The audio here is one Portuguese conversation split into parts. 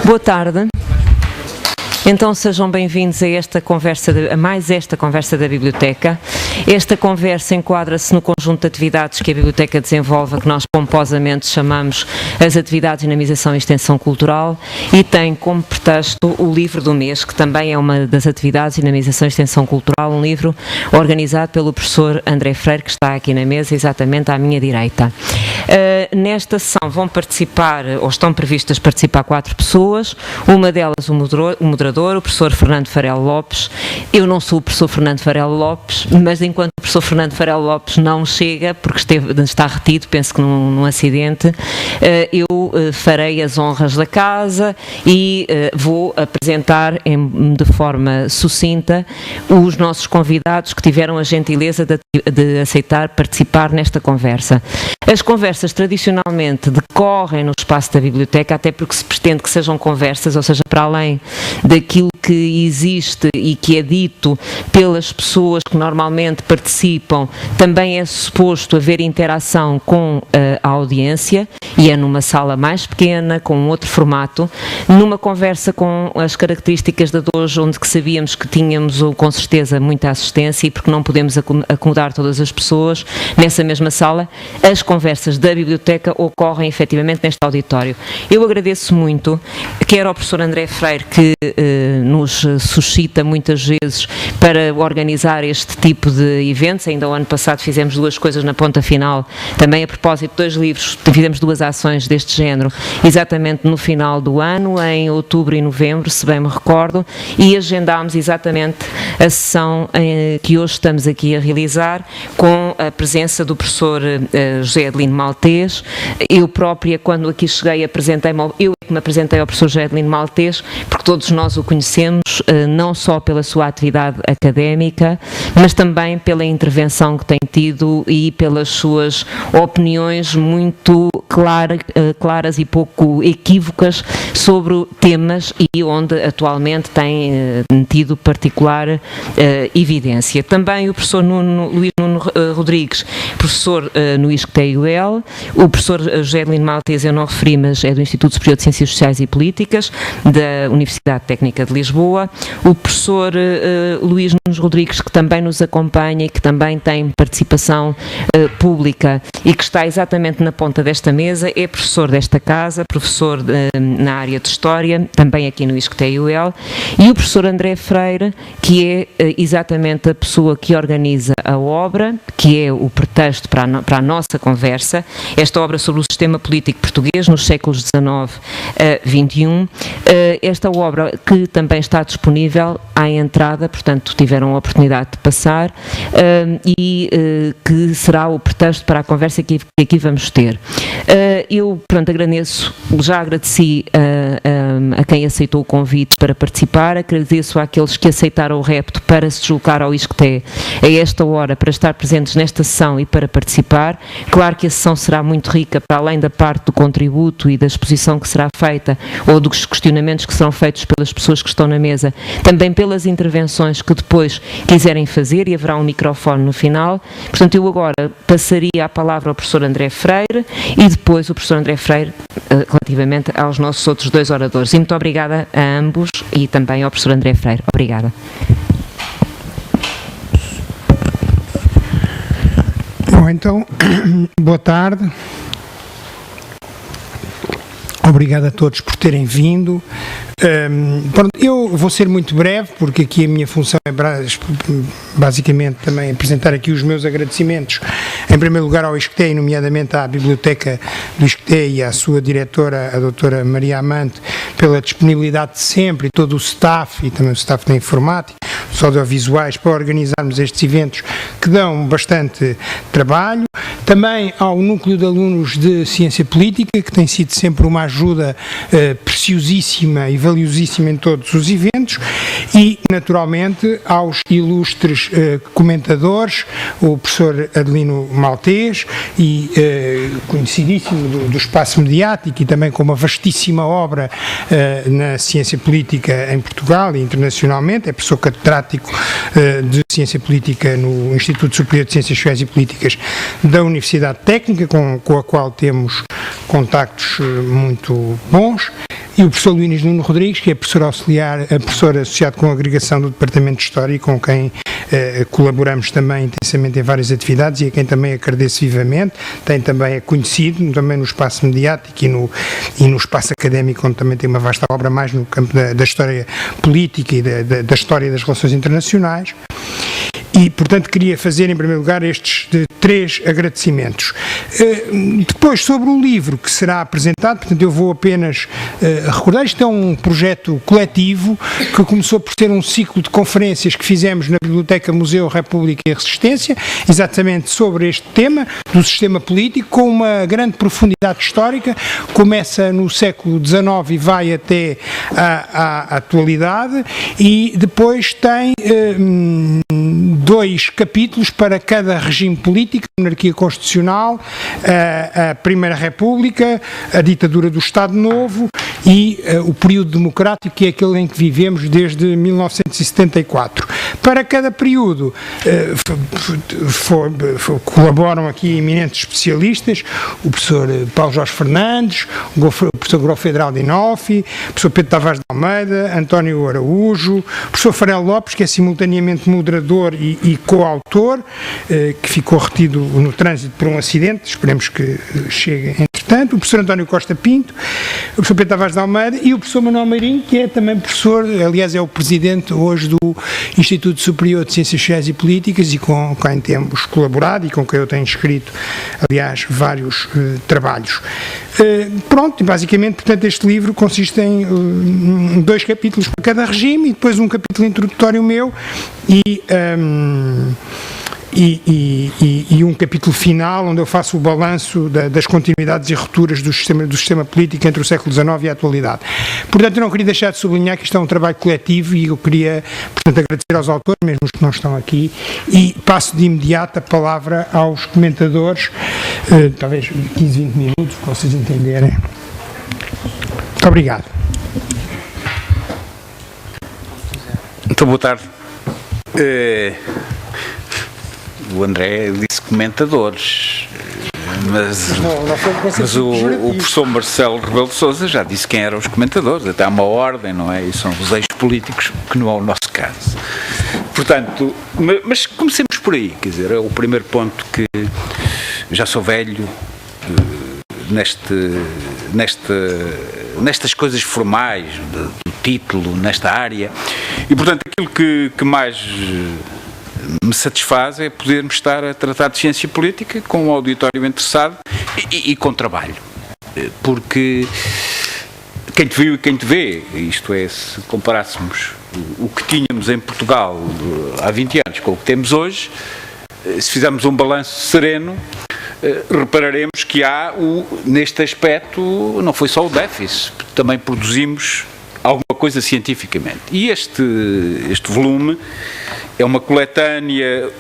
Boa tarde. Então sejam bem-vindos a mais esta conversa da Biblioteca. Esta conversa enquadra-se no conjunto de atividades que a Biblioteca desenvolve, que nós pomposamente chamamos as atividades de dinamização e extensão cultural, e tem como pretexto o livro do mês, que também é uma das atividades de dinamização e extensão cultural, um livro organizado pelo professor André Freire, que está aqui na mesa, exatamente à minha direita. Nesta sessão vão participar, ou estão previstas participar, 4 pessoas, uma delas o moderador, o professor Fernando Farelo Lopes. Eu não sou o professor Fernando Farelo Lopes, mas enquanto o professor Fernando Farelo Lopes não chega, porque está retido, penso que num acidente, eu farei as honras da casa e vou apresentar de forma sucinta os nossos convidados que tiveram a gentileza de aceitar participar nesta conversa. As conversas tradicionalmente decorrem no espaço da Biblioteca, até porque se pretende que sejam conversas, ou seja, para além daquilo que existe e que é dito pelas pessoas que normalmente participam, também é suposto haver interação com a audiência, e é numa sala mais pequena, com outro formato, numa conversa com as características da de hoje, onde que sabíamos que tínhamos com certeza muita assistência, e porque não podemos acomodar todas as pessoas nessa mesma sala, as conversas da Biblioteca ocorrem efetivamente neste auditório. Eu agradeço muito, quer ao professor André Freire, que nos suscita muitas vezes para organizar este tipo de eventos. Ainda o ano passado fizemos 2 coisas na ponta final, também a propósito de 2 livros, fizemos 2 ações deste género, exatamente no final do ano, em outubro e novembro, se bem me recordo, e agendámos exatamente a sessão que hoje estamos aqui a realizar, com a presença do professor José Adelino Maltês. Eu própria, quando aqui cheguei, eu me apresentei ao professor José Adelino Maltês, porque todos nós o conhecemos, não só pela sua atividade académica, mas também pela intervenção que tem tido e pelas suas opiniões muito claras e pouco equívocas sobre temas, e onde atualmente tem tido particular evidência. Também o professor Luís Nuno Rodrigues, professor no ISCTE-UEL, o professor José Adelino Maltês, eu não referi, mas é do Instituto Superior de Ciências Sociais e Políticas, da Universidade Técnica de Lisboa, o professor Luís Nuno Rodrigues, que também nos acompanha e que também tem participação pública e que está exatamente na ponta desta mesa, é professor desta casa, professor na área de História, também aqui no ISCTE-UEL, e o professor André Freire, que é exatamente a pessoa que organiza a obra, que é o pretexto para a nossa conversa, esta obra sobre o sistema político português nos séculos XIX a XXI, esta obra que também está disponível à entrada, portanto tiveram a oportunidade de passar, e que será o pretexto para a conversa que aqui vamos ter. Eu, já agradeci a quem aceitou o convite para participar, agradeço àqueles que aceitaram o repto para se deslocar ao ISCTE a esta hora para estar presentes nesta sessão e para participar. Claro que a sessão será muito rica, para além da parte do contributo e da exposição que será feita, ou dos questionamentos que serão feitos pelas pessoas que estão na mesa, também pelas intervenções que depois quiserem fazer, e haverá um microfone no final. Portanto, eu agora passaria a palavra ao professor André Freire e depois o professor André Freire relativamente aos nossos outros 2 oradores. E muito obrigada a ambos e também ao professor André Freire. Obrigada. Bom, então, boa tarde. Obrigado a todos por terem vindo. Eu vou ser muito breve, porque aqui a minha função é basicamente também apresentar aqui os meus agradecimentos, em primeiro lugar ao ISCTE, nomeadamente à Biblioteca do ISCTE e à sua diretora, a doutora Maria Amante, pela disponibilidade de sempre, e todo o staff, e também o staff da informática, os audiovisuais, para organizarmos estes eventos que dão bastante trabalho. Também ao Núcleo de Alunos de Ciência Política, que tem sido sempre uma ajuda preciosíssima e valiosíssima em todos os eventos, e, naturalmente, aos ilustres comentadores, o professor Adelino Maltês, e conhecidíssimo do espaço mediático e também com uma vastíssima obra na ciência política em Portugal e internacionalmente, é professor catedrático de Ciência Política no Instituto Superior de Ciências Sociais e Políticas da Universidade Técnica, com a qual temos contactos muito bons, e o professor Luís Nuno Rodrigues, que é professor auxiliar, professor associado com a agregação do Departamento de História e com quem colaboramos também intensamente em várias atividades e a quem também agradeço vivamente. É conhecido também no espaço mediático e no espaço académico, onde também tem uma vasta obra mais no campo da história política e da história das relações internacionais. E, portanto, queria fazer, em primeiro lugar, estes 3 agradecimentos. Depois, sobre o livro que será apresentado, portanto, eu vou apenas recordar, isto é um projeto coletivo que começou por ser um ciclo de conferências que fizemos na Biblioteca Museu República e Resistência, exatamente sobre este tema do sistema político, com uma grande profundidade histórica, começa no século XIX e vai até à atualidade, e depois tem 2 capítulos para cada regime político: a monarquia constitucional, a Primeira República, a ditadura do Estado Novo e o período democrático, que é aquele em que vivemos desde 1974. Para cada período colaboram aqui eminentes especialistas: o professor Paulo Jorge Fernandes, o professor Grofedo Aldinofi, o professor Pedro Tavares de Almeida, António Araújo, o professor Farel Lopes, que é simultaneamente moderador e coautor, que ficou retido no trânsito por um acidente, esperemos que chegue entretanto, o professor António Costa Pinto, o professor Pedro Tavares de Almeida e o professor Manuel Meirinho, que é também professor, aliás é o presidente hoje do Instituto Superior de Ciências Sociais e Políticas, e com quem temos colaborado e com quem eu tenho escrito, aliás, vários trabalhos. Pronto, basicamente, portanto, este livro consiste em 2 capítulos para cada regime e depois um capítulo introdutório meu e um capítulo final onde eu faço o balanço das continuidades e rupturas do sistema político entre o século XIX e a atualidade. Portanto, eu não queria deixar de sublinhar que isto é um trabalho coletivo e eu queria, portanto, agradecer aos autores, mesmo os que não estão aqui, e passo de imediato a palavra aos comentadores, talvez 15, 20 minutos, para vocês entenderem. Muito obrigado. Muito boa tarde. O André disse comentadores, mas o professor Marcelo Rebelo de Sousa já disse quem eram os comentadores, até há uma ordem, não é? E são os ex-políticos, que não é o nosso caso. Portanto, mas comecemos por aí, quer dizer, é o primeiro ponto que já sou velho nestas coisas formais, do título, nesta área, e portanto aquilo que mais me satisfaz é podermos estar a tratar de ciência política com um auditório interessado e com trabalho, porque quem te viu e quem te vê, isto é, se comparássemos o que tínhamos em Portugal há 20 anos com o que temos hoje, se fizermos um balanço sereno, repararemos que há, neste aspecto, não foi só o déficit, também produzimos alguma coisa cientificamente. E este volume é uma coletânea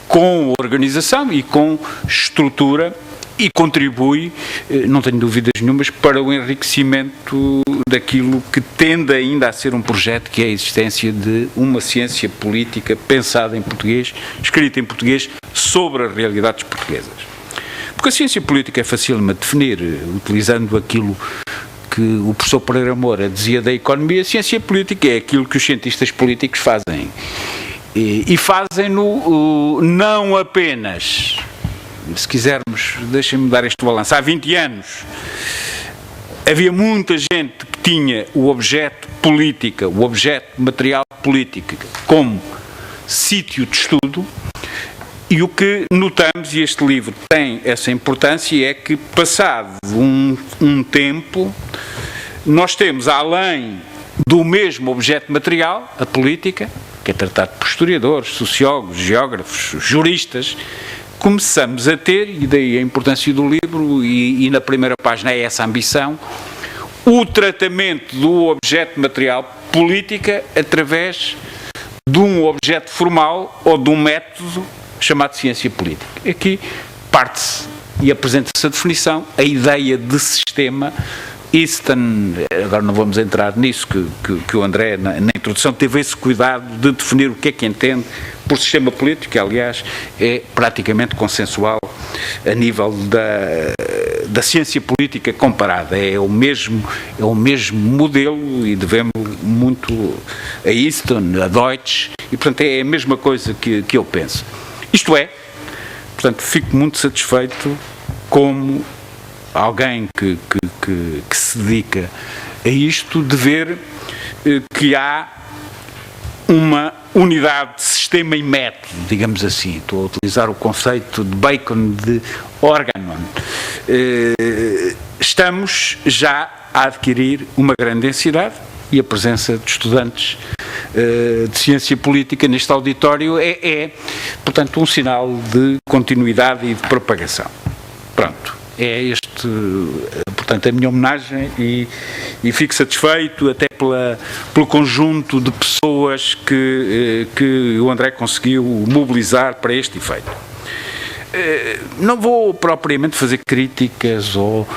com organização e com estrutura e contribui, não tenho dúvidas nenhumas, para o enriquecimento daquilo que tende ainda a ser um projeto, que é a existência de uma ciência política pensada em português, escrita em português, sobre as realidades portuguesas. Porque a ciência política é facílima de definir, utilizando aquilo que o professor Pereira Moura dizia da economia. A ciência política é aquilo que os cientistas políticos fazem. E fazem-no não apenas, se quisermos, deixem-me dar este balanço, há 20 anos havia muita gente que tinha o objeto política, o objeto material político como sítio de estudo, e o que notamos, e este livro tem essa importância, é que passado um tempo nós temos, além do mesmo objeto material, a política, que é tratado por historiadores, sociólogos, geógrafos, juristas, começamos a ter, e daí a importância do livro, e na primeira página é essa ambição, o tratamento do objeto material política através de um objeto formal ou de um método chamado ciência política. Aqui parte-se e apresenta-se a definição, a ideia de sistema. Easton, agora não vamos entrar nisso, que o André, na introdução, teve esse cuidado de definir o que é que entende por sistema político, que aliás é praticamente consensual a nível da ciência política comparada. É o mesmo modelo e devemos muito a Easton, a Deutsch, e portanto é a mesma coisa que eu penso. Isto é, portanto, fico muito satisfeito como alguém que se dedica a isto, de ver que há uma unidade de sistema e método, digamos assim. Estou a utilizar o conceito de Bacon de Organon. Estamos já a adquirir uma grande densidade e a presença de estudantes de ciência política neste auditório portanto, um sinal de continuidade e de propagação. Pronto, é portanto, a minha homenagem e fico satisfeito até pelo conjunto de pessoas que o André conseguiu mobilizar para este efeito. Não vou propriamente fazer críticas ou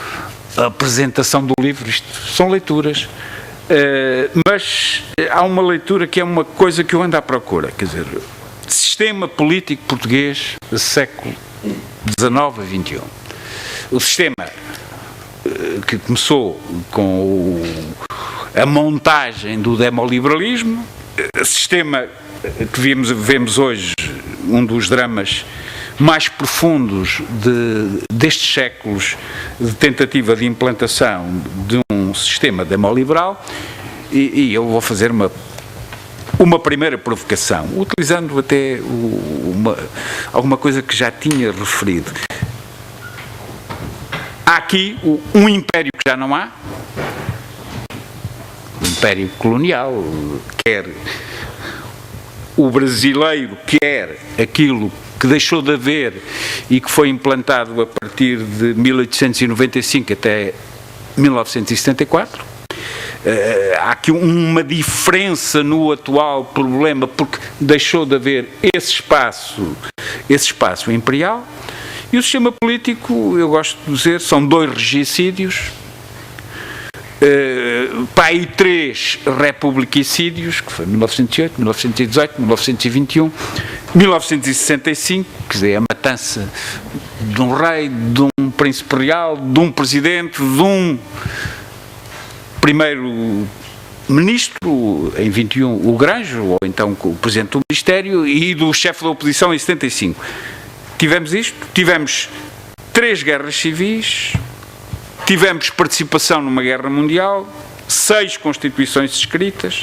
apresentação do livro, isto são leituras. Mas há uma leitura que é uma coisa que eu ando à procura, quer dizer, sistema político português do século XIX a XXI. O sistema que começou com a montagem do demoliberalismo, sistema que vemos hoje um dos dramas mais profundos destes séculos de tentativa de implantação de um sistema demoliberal, e eu vou fazer uma primeira provocação, utilizando até alguma coisa que já tinha referido. Há aqui um império que já não há, o império colonial, quer o brasileiro, quer aquilo que deixou de haver e que foi implantado a partir de 1895 até 1974. Há aqui uma diferença no atual problema, porque deixou de haver esse espaço imperial. E o sistema político, eu gosto de dizer, são 2 regicídios, para aí 3 republicicídios, que foi 1908, 1918, 1921, 1965, quer dizer, a matança de um rei, de um príncipe real, de um presidente, de um primeiro-ministro, em 21, o Granjo, ou então o presidente do Ministério, e do chefe da oposição em 75. Tivemos isto, tivemos 3 guerras civis, tivemos participação numa guerra mundial, 6 constituições escritas,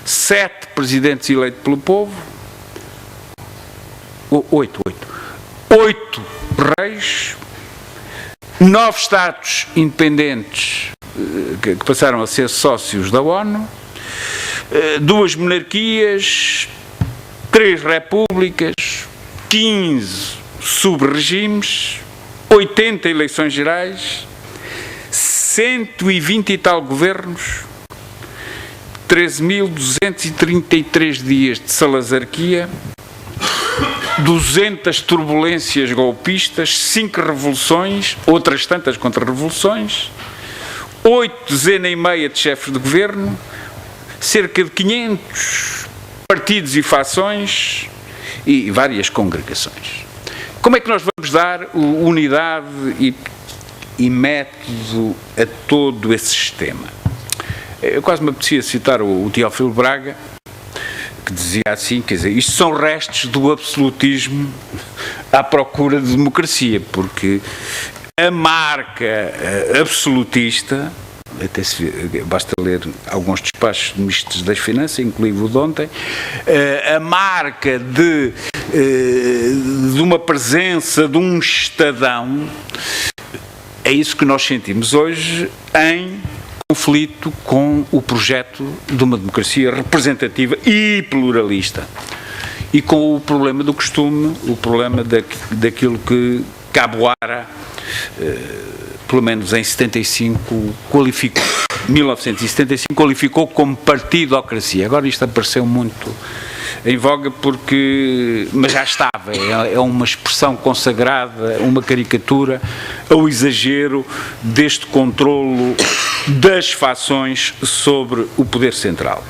7 presidentes eleitos pelo povo, 8 reis, 9 Estados independentes que passaram a ser sócios da ONU, 2 monarquias, 3 repúblicas, 15 sub-regimes, 80 eleições gerais, 120 e tal governos, 13.233 dias de salazarquia, 200 turbulências golpistas, 5 revoluções, outras tantas contra-revoluções, 8 dezenas e meia de chefes de governo, cerca de 500 partidos e fações e várias congregações. Como é que nós vamos dar unidade e método a todo esse sistema? Eu quase me apetecia citar o Teófilo Braga, que dizia assim, quer dizer, isto são restos do absolutismo à procura de democracia, porque a marca absolutista, até basta ler alguns despachos de ministros das Finanças, inclusive o de ontem, a marca de uma presença de um Estadão, é isso que nós sentimos hoje em conflito com o projeto de uma democracia representativa e pluralista, e com o problema do costume, o problema daquilo que Cabo Ara, pelo menos em 1975 qualificou como partidocracia. Agora isto apareceu muito em voga mas já estava, é uma expressão consagrada, uma caricatura ao exagero deste controlo das fações sobre o poder central.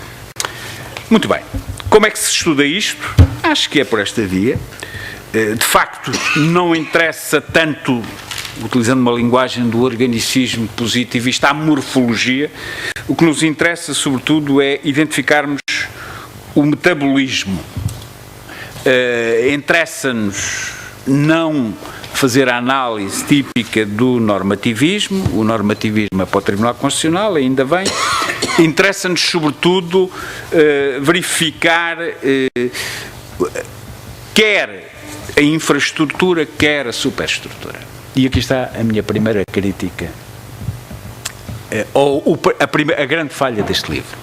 Muito bem, como é que se estuda isto? Acho que é por esta via. De facto, não interessa tanto utilizando uma linguagem do organicismo positivista, a morfologia. O que nos interessa, sobretudo, é identificarmos o metabolismo. Interessa-nos não fazer a análise típica do normativismo, o normativismo é para o Tribunal Constitucional, ainda bem. Interessa-nos, sobretudo, verificar quer a infraestrutura, quer a superestrutura. E aqui está a minha primeira crítica, a grande falha deste livro,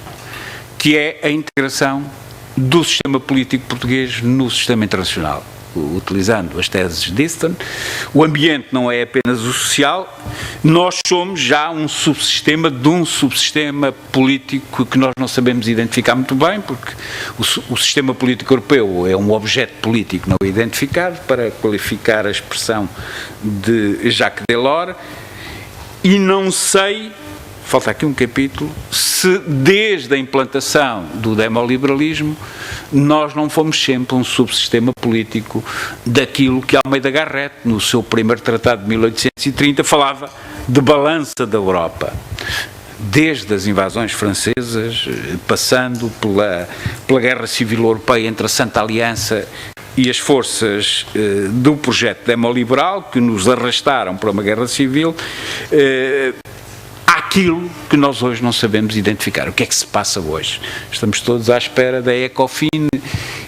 que é a integração do sistema político português no sistema internacional. Utilizando as teses de Easton, o ambiente não é apenas o social, nós somos já um subsistema de um subsistema político que nós não sabemos identificar muito bem, porque o sistema político europeu é um objeto político não identificado, para qualificar a expressão de Jacques Delors, e não sei, falta aqui um capítulo, se desde a implantação do demoliberalismo nós não fomos sempre um subsistema político daquilo que Almeida Garrett, no seu primeiro tratado de 1830, falava de balança da Europa. Desde as invasões francesas, passando pela Guerra Civil Europeia entre a Santa Aliança e as forças do projeto demoliberal, que nos arrastaram para uma guerra civil, aquilo que nós hoje não sabemos identificar. O que é que se passa hoje? Estamos todos à espera da Ecofin,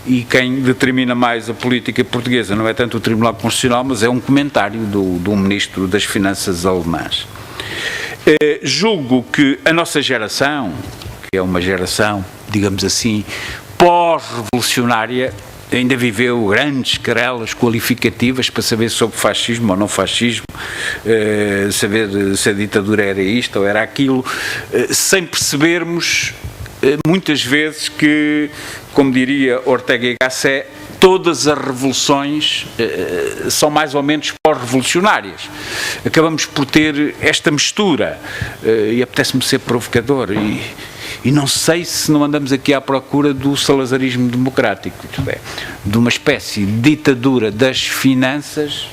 e quem determina mais a política portuguesa não é tanto o Tribunal Constitucional, mas é um comentário do Ministro das Finanças alemãs. Julgo que a nossa geração, que é uma geração, digamos assim, pós-revolucionária, ainda viveu grandes querelas qualificativas para saber sobre fascismo ou não fascismo, saber se a ditadura era isto ou era aquilo, sem percebermos muitas vezes que, como diria Ortega y Gasset, todas as revoluções são mais ou menos pós-revolucionárias. Acabamos por ter esta mistura, e apetece-me ser provocador, e não sei se não andamos aqui à procura do salazarismo democrático, isto é, de uma espécie de ditadura das finanças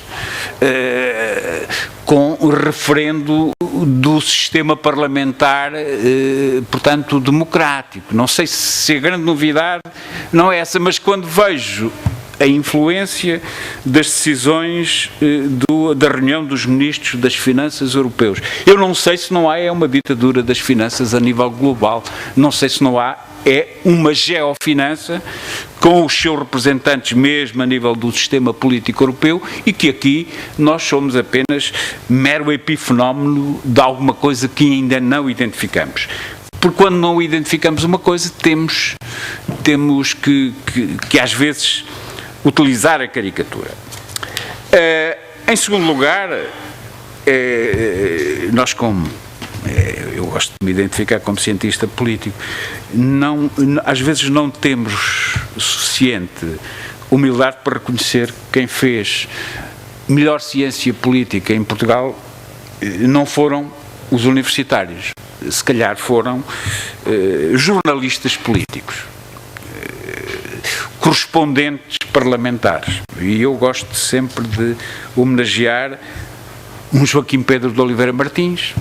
com o referendo do sistema parlamentar, portanto, democrático. Não sei se a grande novidade não é essa, mas quando vejo a influência das decisões da reunião dos ministros das finanças europeus, eu não sei se não há uma ditadura das finanças a nível global, não sei se não há uma geofinança com os seus representantes mesmo a nível do sistema político europeu, e que aqui nós somos apenas mero epifenómeno de alguma coisa que ainda não identificamos. Porque quando não identificamos uma coisa, temos que às vezes utilizar a caricatura. Em segundo lugar, nós eu gosto de me identificar como cientista político, às vezes não temos suficiente humildade para reconhecer que quem fez melhor ciência política em Portugal não foram os universitários, se calhar foram jornalistas políticos, correspondentes parlamentares. E eu gosto sempre de homenagear um Joaquim Pedro de Oliveira Martins,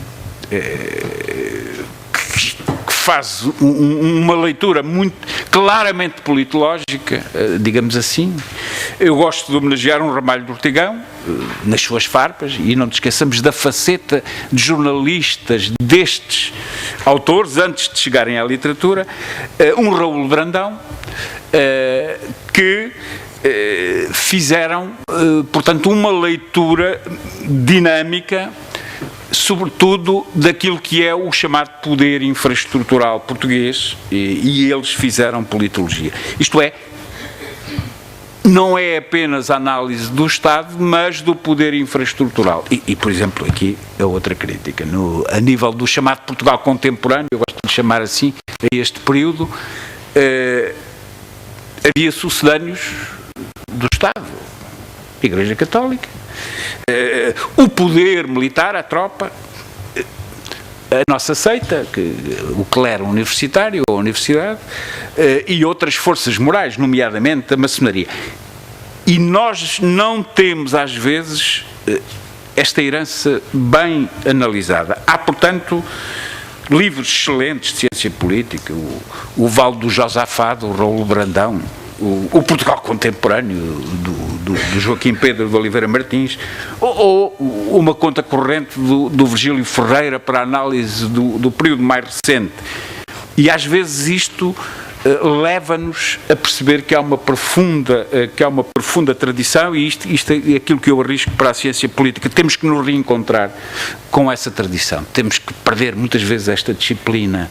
que faz uma leitura muito claramente politológica, digamos assim. Eu gosto de homenagear um Ramalho de Ortigão, nas suas farpas, e não nos esqueçamos da faceta de jornalistas destes autores, antes de chegarem à literatura, um Raul Brandão, que fizeram, portanto, uma leitura dinâmica, sobretudo daquilo que é o chamado poder infraestrutural português, e eles fizeram politologia. Isto é, não é apenas a análise do Estado, mas do poder infraestrutural. E por exemplo, aqui a outra crítica, a nível do chamado Portugal contemporâneo, eu gosto de chamar assim, a este período, havia sucedâneos do Estado, a Igreja Católica, o poder militar, a tropa, a nossa seita, o clero universitário ou a universidade, e outras forças morais, nomeadamente a maçonaria. E nós não temos, às vezes, esta herança bem analisada. Há, portanto, livros excelentes de ciência política, o Vale do Josafá, do Raul Brandão, o Portugal Contemporâneo, do Joaquim Pedro de Oliveira Martins, ou uma conta corrente do Virgílio Ferreira para a análise do período mais recente. E às vezes isto leva-nos a perceber que há uma profunda tradição, e isto é aquilo que eu arrisco para a ciência política. Temos que nos reencontrar com essa tradição, temos que perder muitas vezes esta disciplina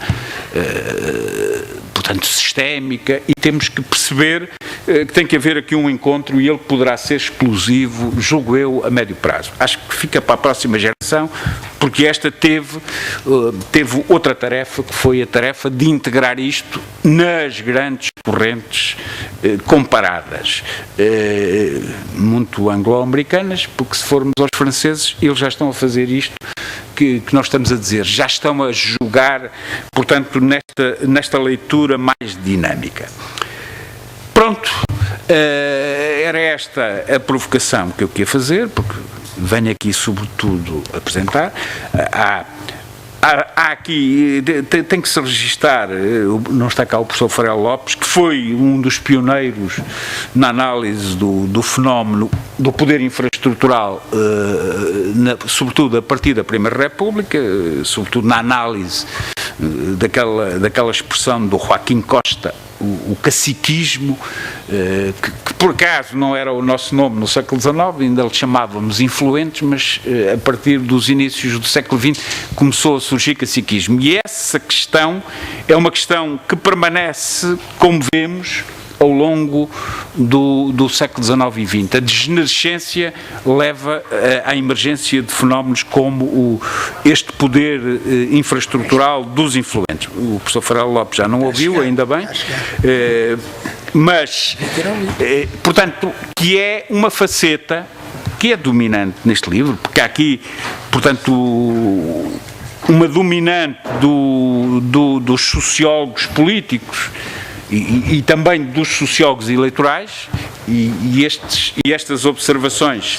portanto sistémica, e temos que perceber que tem que haver aqui um encontro, e ele poderá ser explosivo, julgo eu, a médio prazo. Acho que fica para a próxima geração, porque esta teve outra tarefa, que foi a tarefa de integrar isto nas grandes correntes comparadas, muito anglo-americanas, porque se formos aos franceses, eles já estão a fazer isto que nós estamos a dizer, já estão a jogar, portanto, nesta leitura mais dinâmica. Pronto, era esta a provocação que eu queria fazer, porque venho aqui sobretudo apresentar. Há aqui, tem que se registar, não está cá o professor Farel Lopes, que foi um dos pioneiros na análise do fenómeno do poder infraestrutural, sobretudo a partir da Primeira República, sobretudo na análise daquela expressão do Joaquim Costa, o caciquismo, que por acaso não era o nosso nome no século XIX, ainda lhe chamávamos influentes, mas a partir dos inícios do século XX começou a surgir caciquismo. E essa questão é uma questão que permanece, como vemos, ao longo do século XIX e XX. A degenerescência leva à emergência de fenómenos como este poder infraestrutural dos influentes. O professor Farel Lopes já não ouviu, ainda bem, mas, portanto, que é uma faceta que é dominante neste livro, porque há aqui, portanto, uma dominante dos sociólogos políticos e também dos sociólogos eleitorais, e estas observações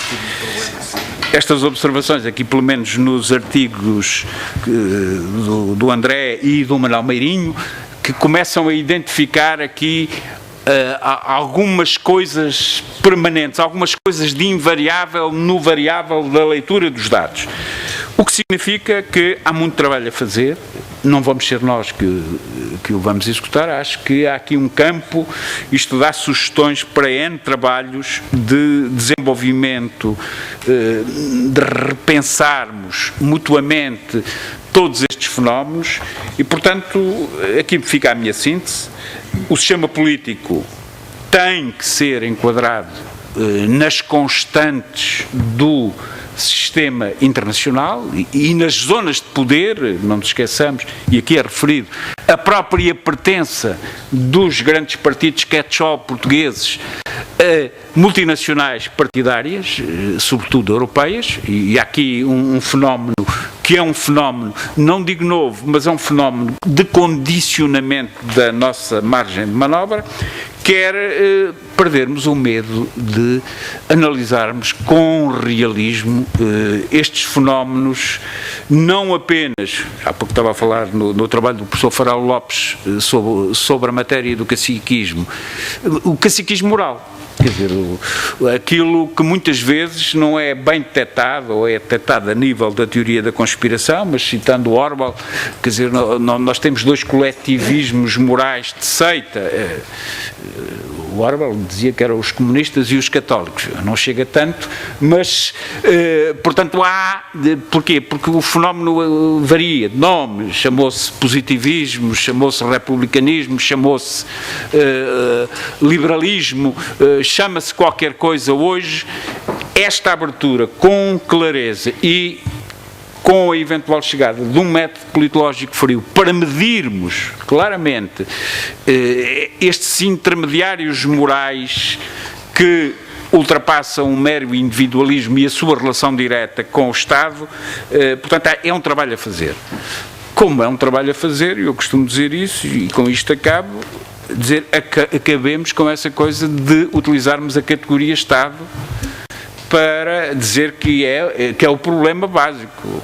aqui, pelo menos nos artigos do André e do Manuel Meirinho, que começam a identificar aqui algumas coisas permanentes, algumas coisas de invariável no variável da leitura dos dados. O que significa que há muito trabalho a fazer, não vamos ser nós que o vamos executar. Acho que há aqui um campo, isto dá sugestões para N trabalhos de desenvolvimento, de repensarmos mutuamente todos estes fenómenos, e, portanto, aqui fica a minha síntese. O sistema político tem que ser enquadrado nas constantes do sistema internacional e nas zonas de poder, não nos esqueçamos, e aqui é referido, a própria pertença dos grandes partidos catch-all portugueses a multinacionais partidárias, sobretudo europeias, e há aqui um fenómeno que é um fenómeno, não digo novo, mas é um fenómeno de condicionamento da nossa margem de manobra, quer perdermos o medo de analisarmos com realismo estes fenómenos, não apenas, há pouco estava a falar no trabalho do professor Farel Lopes sobre a matéria do caciquismo, o caciquismo moral. Quer dizer, aquilo que muitas vezes não é bem detectado, ou é detectado a nível da teoria da conspiração, mas citando Orwell, quer dizer, nós temos dois coletivismos morais de seita. O Orwell dizia que eram os comunistas e os católicos, não chega tanto, mas, portanto, porquê? Porque o fenómeno varia de nome, chamou-se positivismo, chamou-se republicanismo, chamou-se liberalismo, chama-se qualquer coisa hoje. Esta abertura com clareza e com a eventual chegada de um método politológico frio para medirmos claramente estes intermediários morais que ultrapassam o mero individualismo e a sua relação direta com o Estado, portanto, é um trabalho a fazer. Como é um trabalho a fazer, eu costumo dizer isso, e com isto acabo, acabemos com essa coisa de utilizarmos a categoria Estado para dizer que é o problema básico.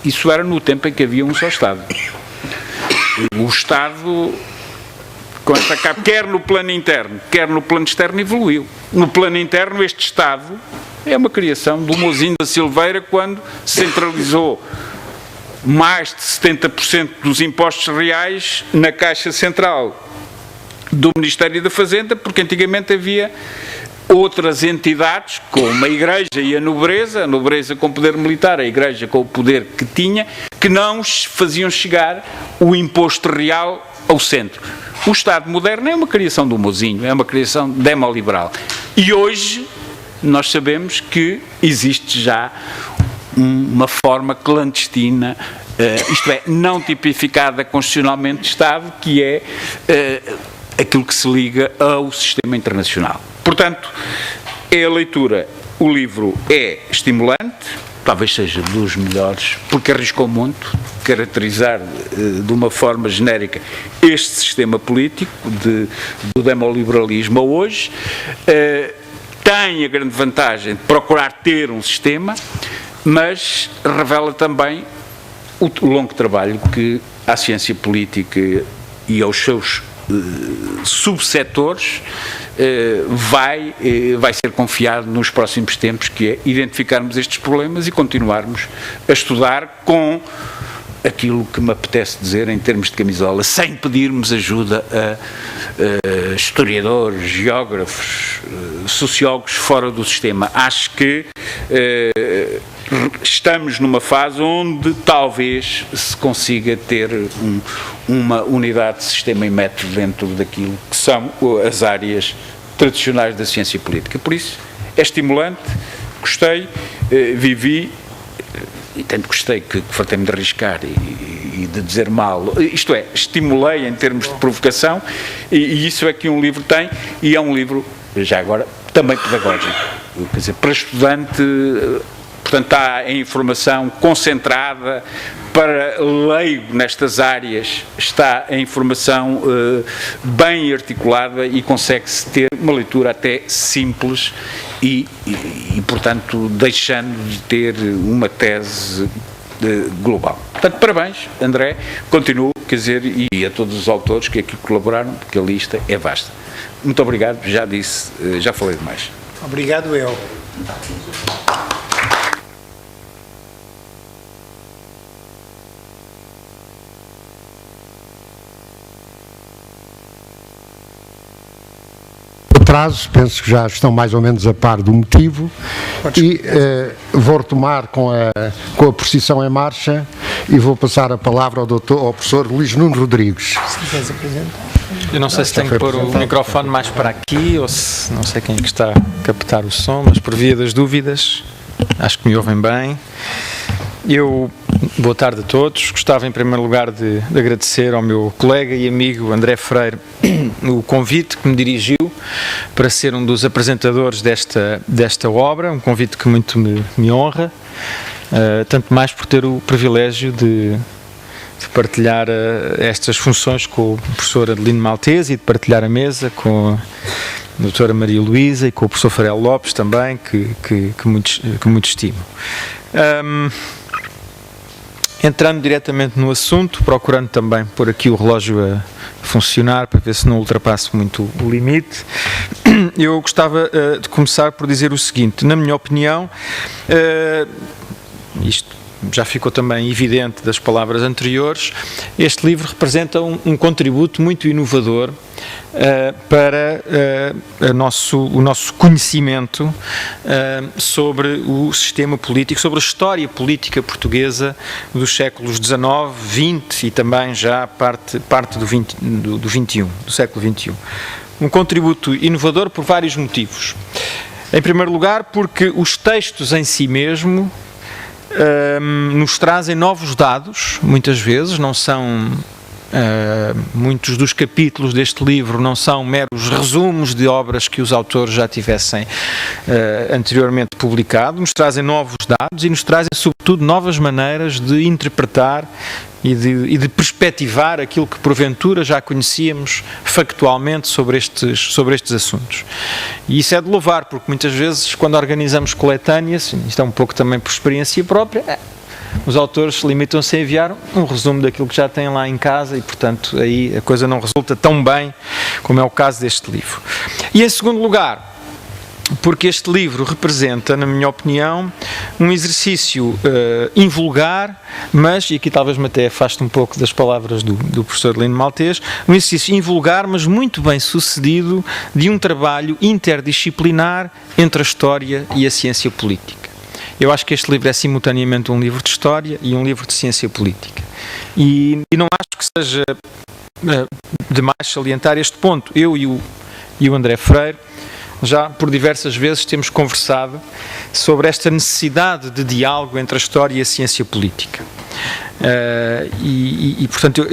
Isso era no tempo em que havia um só Estado. O Estado, com esta capa, quer no plano interno, quer no plano externo, evoluiu. No plano interno, este Estado é uma criação do Mozinho da Silveira, quando centralizou mais de 70% dos impostos reais na Caixa Central do Ministério da Fazenda, porque antigamente havia outras entidades, como a Igreja e a nobreza com poder militar, a Igreja com o poder que tinha, que não faziam chegar o imposto real ao centro. O Estado moderno é uma criação do Mozinho, é uma criação demoliberal. E hoje nós sabemos que existe já uma forma clandestina, isto é, não tipificada constitucionalmente de Estado, que é aquilo que se liga ao sistema internacional. Portanto, é a leitura, o livro é estimulante, talvez seja dos melhores, porque arriscou muito caracterizar de uma forma genérica este sistema político do demoliberalismo a hoje. Tem a grande vantagem de procurar ter um sistema, mas revela também o longo trabalho que à ciência política e aos seus subsetores vai ser confiado nos próximos tempos, que é identificarmos estes problemas e continuarmos a estudar com aquilo que me apetece dizer em termos de camisola, sem pedirmos ajuda a historiadores, geógrafos, sociólogos fora do sistema. Acho que estamos numa fase onde talvez se consiga ter uma unidade de sistema e método dentro daquilo que são as áreas tradicionais da ciência política. Por isso, é estimulante, gostei, vivi, e tanto gostei que fartei-me de arriscar e de dizer mal, isto é, estimulei em termos de provocação, e isso é que um livro tem, e é um livro, já agora, também pedagógico, quer dizer, para estudante. Portanto, está a informação concentrada, para leigo nestas áreas está a informação bem articulada e consegue-se ter uma leitura até simples e, portanto, deixando de ter uma tese global. Portanto, parabéns, André, continuo, quer dizer, e a todos os autores que aqui colaboraram, porque a lista é vasta. Muito obrigado, já disse, já falei demais. Obrigado, eu. Penso que já estão mais ou menos a par do motivo e vou retomar com a precisão em marcha e vou passar a palavra ao professor Luís Nuno Rodrigues. Se quiseres apresentar. Eu não sei se tenho que pôr o microfone mais para aqui ou se não sei quem é que está a captar o som, mas por via das dúvidas, acho que me ouvem bem. Boa tarde a todos. Gostava em primeiro lugar de agradecer ao meu colega e amigo André Freire o convite que me dirigiu para ser um dos apresentadores desta obra, um convite que muito me honra, tanto mais por ter o privilégio de partilhar estas funções com o professor Adelino Maltese e de partilhar a mesa com a doutora Maria Luísa e com o professor Farel Lopes também, que muito estimo. Entrando diretamente no assunto, procurando também pôr aqui o relógio a funcionar para ver se não ultrapasso muito o limite, eu gostava de começar por dizer o seguinte: na minha opinião, isto já ficou também evidente das palavras anteriores, este livro representa um contributo muito inovador para o nosso conhecimento sobre o sistema político, sobre a história política portuguesa dos séculos XIX, XX e também já parte do XXI, do século XXI. Um contributo inovador por vários motivos. Em primeiro lugar, porque os textos em si mesmo nos trazem novos dados, muitas vezes, não são Muitos dos capítulos deste livro não são meros resumos de obras que os autores já tivessem anteriormente publicado, nos trazem novos dados e nos trazem, sobretudo, novas maneiras de interpretar e de perspectivar aquilo que porventura já conhecíamos factualmente sobre estes assuntos. E isso é de louvar, porque muitas vezes, quando organizamos coletâneas, isto é um pouco também por experiência própria, os autores limitam-se a enviar um resumo daquilo que já têm lá em casa e, portanto, aí a coisa não resulta tão bem como é o caso deste livro. E, em segundo lugar, porque este livro representa, na minha opinião, um exercício invulgar, mas, e aqui talvez me até afaste um pouco das palavras do professor Lino Maltês, um exercício invulgar, mas muito bem sucedido, de um trabalho interdisciplinar entre a história e a ciência política. Eu acho que este livro é simultaneamente um livro de história e um livro de ciência política. E não acho que seja demais salientar este ponto. Eu e o André Freire, já por diversas vezes temos conversado sobre esta necessidade de diálogo entre a história e a ciência política. Portanto,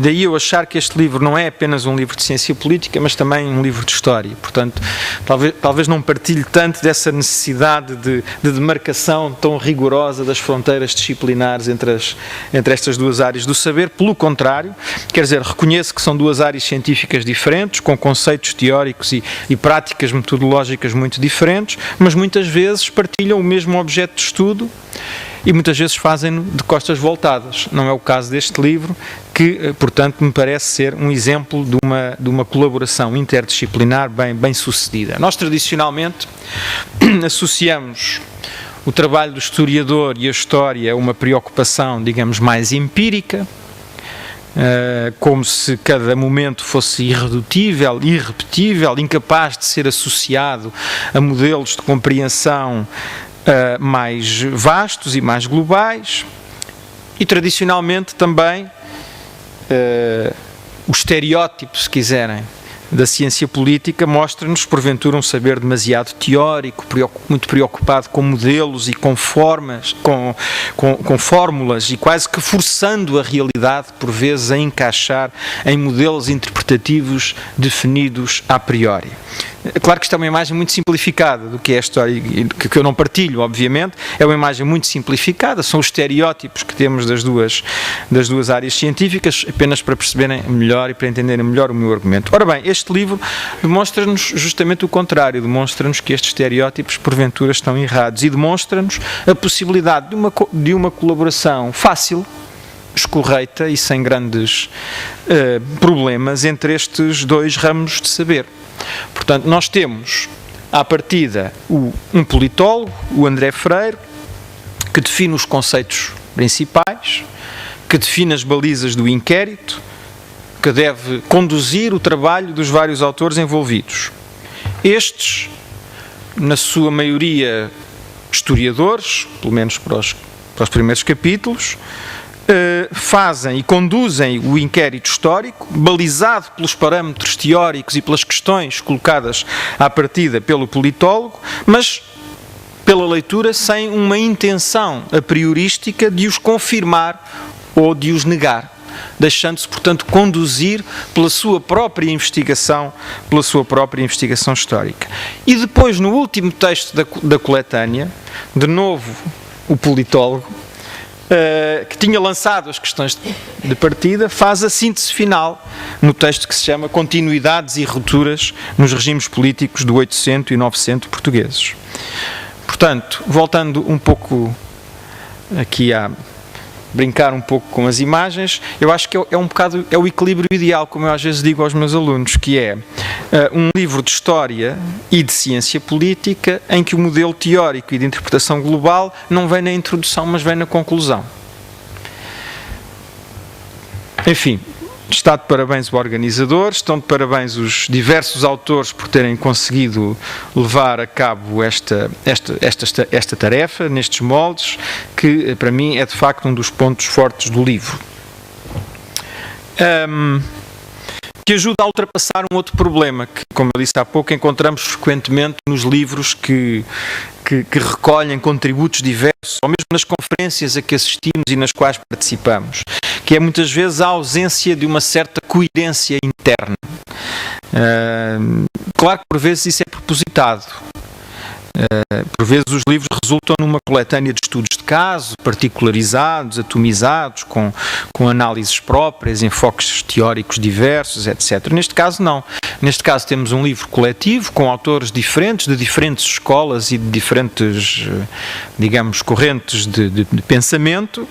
daí eu achar que este livro não é apenas um livro de ciência política, mas também um livro de história. Portanto, talvez não partilhe tanto dessa necessidade de demarcação tão rigorosa das fronteiras disciplinares entre estas duas áreas do saber. Pelo contrário, quer dizer, reconheço que são duas áreas científicas diferentes, com conceitos teóricos e práticas metodológicas muito diferentes, mas muitas vezes partilham o mesmo objeto de estudo e muitas vezes fazem-no de costas voltadas. Não é o caso deste livro, que, portanto, me parece ser um exemplo de uma colaboração interdisciplinar bem sucedida. Nós, tradicionalmente, associamos o trabalho do historiador e a história a uma preocupação, digamos, mais empírica, como se cada momento fosse irredutível, irrepetível, incapaz de ser associado a modelos de compreensão mais vastos e mais globais, e tradicionalmente também o estereótipo, se quiserem, da ciência política mostra-nos, porventura, um saber demasiado teórico, muito preocupado com modelos e com formas, com fórmulas, e quase que forçando a realidade, por vezes, a encaixar em modelos interpretativos definidos a priori. Claro que isto é uma imagem muito simplificada do que é a história, que eu não partilho, obviamente. É uma imagem muito simplificada, são os estereótipos que temos das duas áreas científicas, apenas para perceberem melhor e para entenderem melhor o meu argumento. Ora bem, este livro demonstra-nos justamente o contrário, demonstra-nos que estes estereótipos porventura estão errados e demonstra-nos a possibilidade de uma colaboração fácil, escorreita e sem grandes problemas entre estes dois ramos de saber. Portanto, nós temos, à partida, um politólogo, o André Freire, que define os conceitos principais, que define as balizas do inquérito, que deve conduzir o trabalho dos vários autores envolvidos. Estes, na sua maioria, historiadores, pelo menos para os primeiros capítulos, fazem e conduzem o inquérito histórico, balizado pelos parâmetros teóricos e pelas questões colocadas à partida pelo politólogo, mas pela leitura sem uma intenção a priorística de os confirmar ou de os negar, deixando-se, portanto, conduzir pela sua própria investigação histórica. E depois, no último texto da coletânea, de novo o politólogo, que tinha lançado as questões de partida, faz a síntese final no texto que se chama Continuidades e Rupturas nos Regimes Políticos do 800 e 900 portugueses. Portanto, voltando um pouco aqui a brincar um pouco com as imagens, eu acho que é o equilíbrio ideal, como eu às vezes digo aos meus alunos, que é um livro de história e de ciência política em que o modelo teórico e de interpretação global não vem na introdução, mas vem na conclusão. Enfim, está de parabéns o organizador, estão de parabéns os diversos autores por terem conseguido levar a cabo esta tarefa, nestes moldes, que para mim é de facto um dos pontos fortes do livro. Que ajuda a ultrapassar um outro problema que, como eu disse há pouco, encontramos frequentemente nos livros que recolhem contributos diversos, ou mesmo nas conferências a que assistimos e nas quais participamos, que é muitas vezes a ausência de uma certa coerência interna. Claro que por vezes isso é propositado. Por vezes os livros resultam numa coletânea de estudos de caso, particularizados, atomizados, com análises próprias, enfoques teóricos diversos, etc. Neste caso não. Neste caso temos um livro coletivo, com autores diferentes, de diferentes escolas e de diferentes, digamos, correntes de pensamento,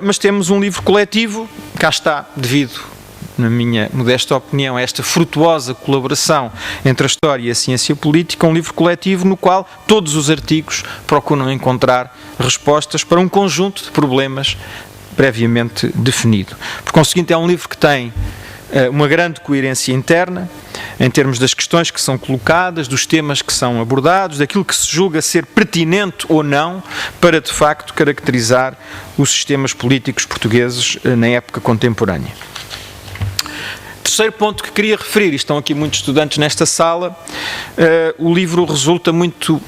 mas temos um livro coletivo, cá está, devido, na minha modesta opinião, esta frutuosa colaboração entre a história e a ciência política, um livro coletivo no qual todos os artigos procuram encontrar respostas para um conjunto de problemas previamente definido. Por conseguinte, é um livro que tem uma grande coerência interna, em termos das questões que são colocadas, dos temas que são abordados, daquilo que se julga ser pertinente ou não para, de facto, caracterizar os sistemas políticos portugueses na época contemporânea. Terceiro ponto que queria referir, e estão aqui muitos estudantes nesta sala, o livro resulta muito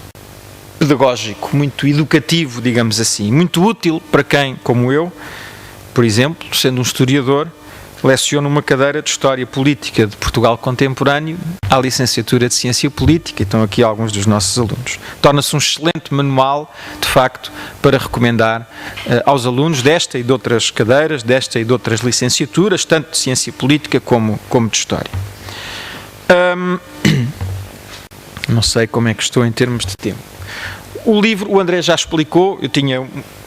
pedagógico, muito educativo, digamos assim, muito útil para quem, como eu, por exemplo, sendo um historiador, leciono uma cadeira de História Política de Portugal Contemporâneo à licenciatura de Ciência Política, e estão aqui alguns dos nossos alunos. Torna-se um excelente manual, de facto, para recomendar aos alunos desta e de outras cadeiras, desta e de outras licenciaturas, tanto de Ciência Política como de História. Não sei como é que estou em termos de tempo. O livro, o André já explicou, eu tinha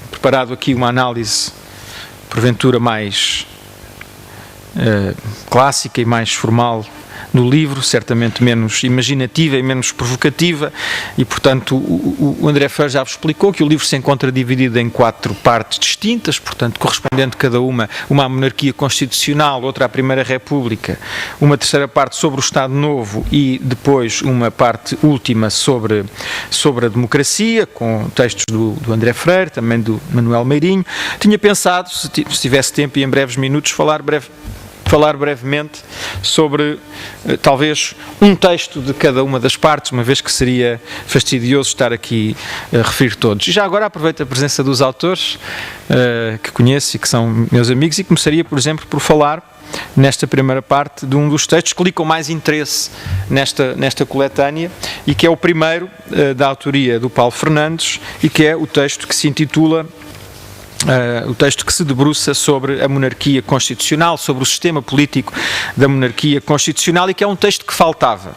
preparado aqui uma análise, porventura mais clássica e mais formal no livro, certamente menos imaginativa e menos provocativa, e portanto o André Feio já vos explicou que o livro se encontra dividido em 4 partes distintas, portanto correspondendo cada uma à monarquia constitucional, outra à Primeira República, uma terceira parte sobre o Estado Novo e depois uma parte última sobre a democracia, com textos do André Freire, também do Manuel Meirinho. Tinha pensado, se tivesse tempo e em breves minutos, falar brevemente sobre talvez um texto de cada uma das partes, uma vez que seria fastidioso estar aqui a referir todos. E já agora aproveito a presença dos autores que conheço e que são meus amigos, e começaria, por exemplo, por falar nesta primeira parte de um dos textos que lhe com mais interesse nesta coletânea, e que é o primeiro da autoria do Paulo Fernandes, e que é o texto que se intitula o texto que se debruça sobre a monarquia constitucional, sobre o sistema político da monarquia constitucional, e que é um texto que faltava.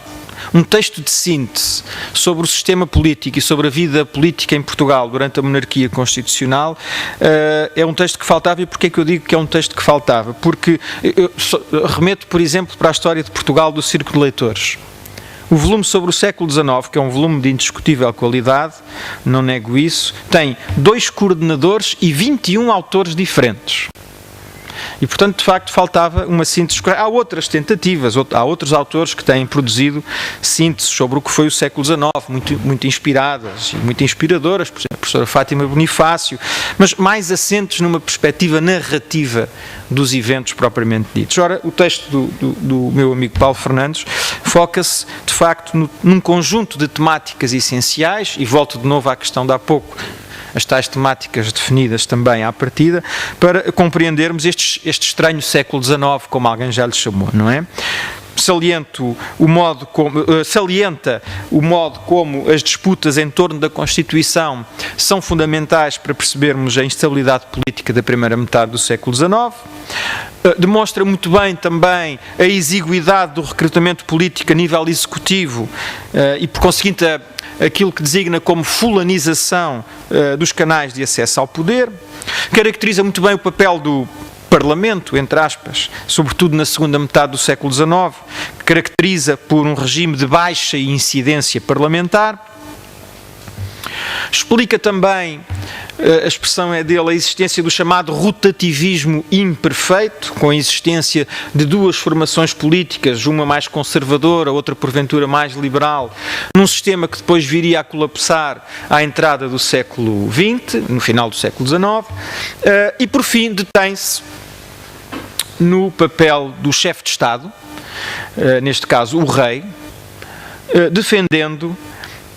Um texto de síntese sobre o sistema político e sobre a vida política em Portugal durante a monarquia constitucional é um texto que faltava. E porquê é que eu digo que é um texto que faltava? Porque eu remeto, por exemplo, para a história de Portugal do Círculo de Leitores. O volume sobre o século XIX, que é um volume de indiscutível qualidade, não nego isso, tem 2 coordenadores e 21 autores diferentes. E, portanto, de facto, faltava uma síntese. Há outras tentativas, há outros autores que têm produzido sínteses sobre o que foi o século XIX, muito inspiradas e muito inspiradoras, por exemplo, a professora Fátima Bonifácio, mas mais assentes numa perspectiva narrativa dos eventos propriamente ditos. Ora, o texto do meu amigo Paulo Fernandes foca-se, de facto, num conjunto de temáticas essenciais, e volto de novo à questão de há pouco, as tais temáticas definidas também à partida, para compreendermos este estranho século XIX, como alguém já lhe chamou, não é? Salienta o modo como as disputas em torno da Constituição são fundamentais para percebermos a instabilidade política da primeira metade do século XIX. Demonstra muito bem também a exiguidade do recrutamento político a nível executivo e, por conseguinte, aquilo que designa como fulanização dos canais de acesso ao poder. Caracteriza muito bem o papel do Parlamento, entre aspas, sobretudo na segunda metade do século XIX, que caracteriza por um regime de baixa incidência parlamentar. Explica também, a expressão é dele, a existência do chamado rotativismo imperfeito, com a existência de 2 formações políticas, uma mais conservadora, outra porventura mais liberal, num sistema que depois viria a colapsar à entrada do século XX, no final do século XIX, e por fim detém-se no papel do chefe de Estado, neste caso o rei, defendendo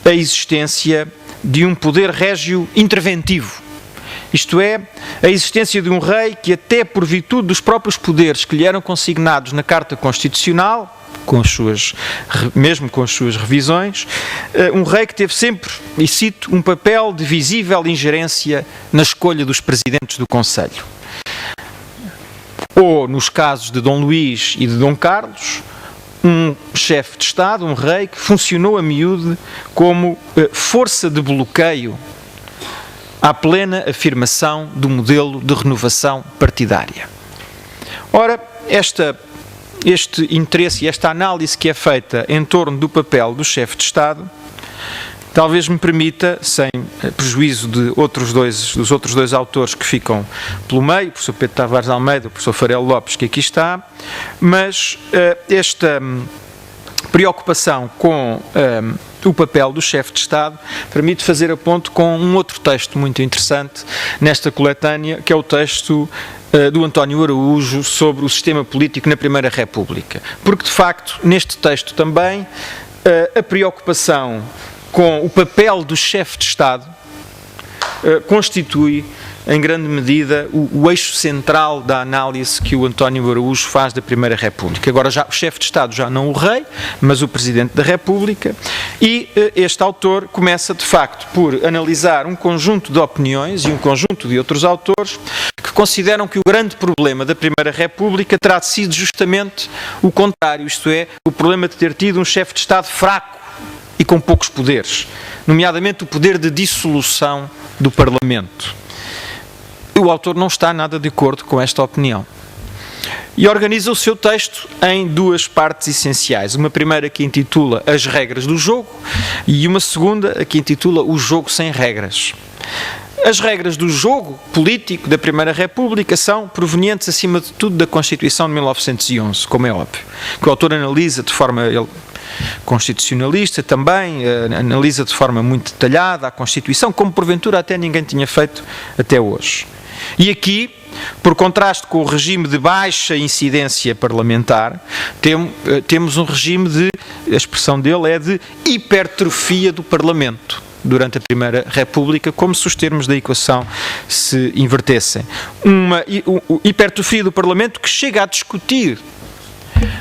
a existência de um poder régio interventivo isto é, a existência de um rei que, até por virtude dos próprios poderes que lhe eram consignados na Carta Constitucional, mesmo com as suas revisões, um rei que teve sempre, e cito, um papel de visível ingerência na escolha dos presidentes do Conselho. Ou, nos casos de Dom Luís e de Dom Carlos, um chefe de Estado, um rei, que funcionou a miúde como força de bloqueio à plena afirmação do modelo de renovação partidária. Ora, este interesse e esta análise que é feita em torno do papel do chefe de Estado, talvez me permita, sem prejuízo dos outros dois autores que ficam pelo meio, o professor Pedro Tavares Almeida, o professor Farelo Lopes, que aqui está, mas esta preocupação com o papel do chefe de Estado permite fazer a ponto com um outro texto muito interessante nesta coletânea, que é o texto do António Araújo sobre o sistema político na Primeira República. Porque, de facto, neste texto também, a preocupação com o papel do chefe de Estado constitui, em grande medida, o eixo central da análise que o António Araújo faz da Primeira República. Agora, o chefe de Estado já não o rei, mas o Presidente da República, e este autor começa, de facto, por analisar um conjunto de opiniões e um conjunto de outros autores que consideram que o grande problema da Primeira República terá sido justamente o contrário, isto é, o problema de ter tido um chefe de Estado fraco e com poucos poderes, nomeadamente o poder de dissolução do Parlamento. O autor não está nada de acordo com esta opinião. E organiza o seu texto em duas partes essenciais. Uma primeira que intitula As Regras do Jogo e uma segunda que intitula O Jogo Sem Regras. As regras do jogo político da Primeira República são provenientes, acima de tudo, da Constituição de 1911, como é óbvio, que o autor analisa de forma constitucionalista também, analisa de forma muito detalhada a Constituição, como porventura até ninguém tinha feito até hoje. E aqui, por contraste com o regime de baixa incidência parlamentar, temos um regime de, a expressão dele é de hipertrofia do Parlamento durante a Primeira República, como se os termos da equação se invertessem. Uma hipertrofia do Parlamento que chega a discutir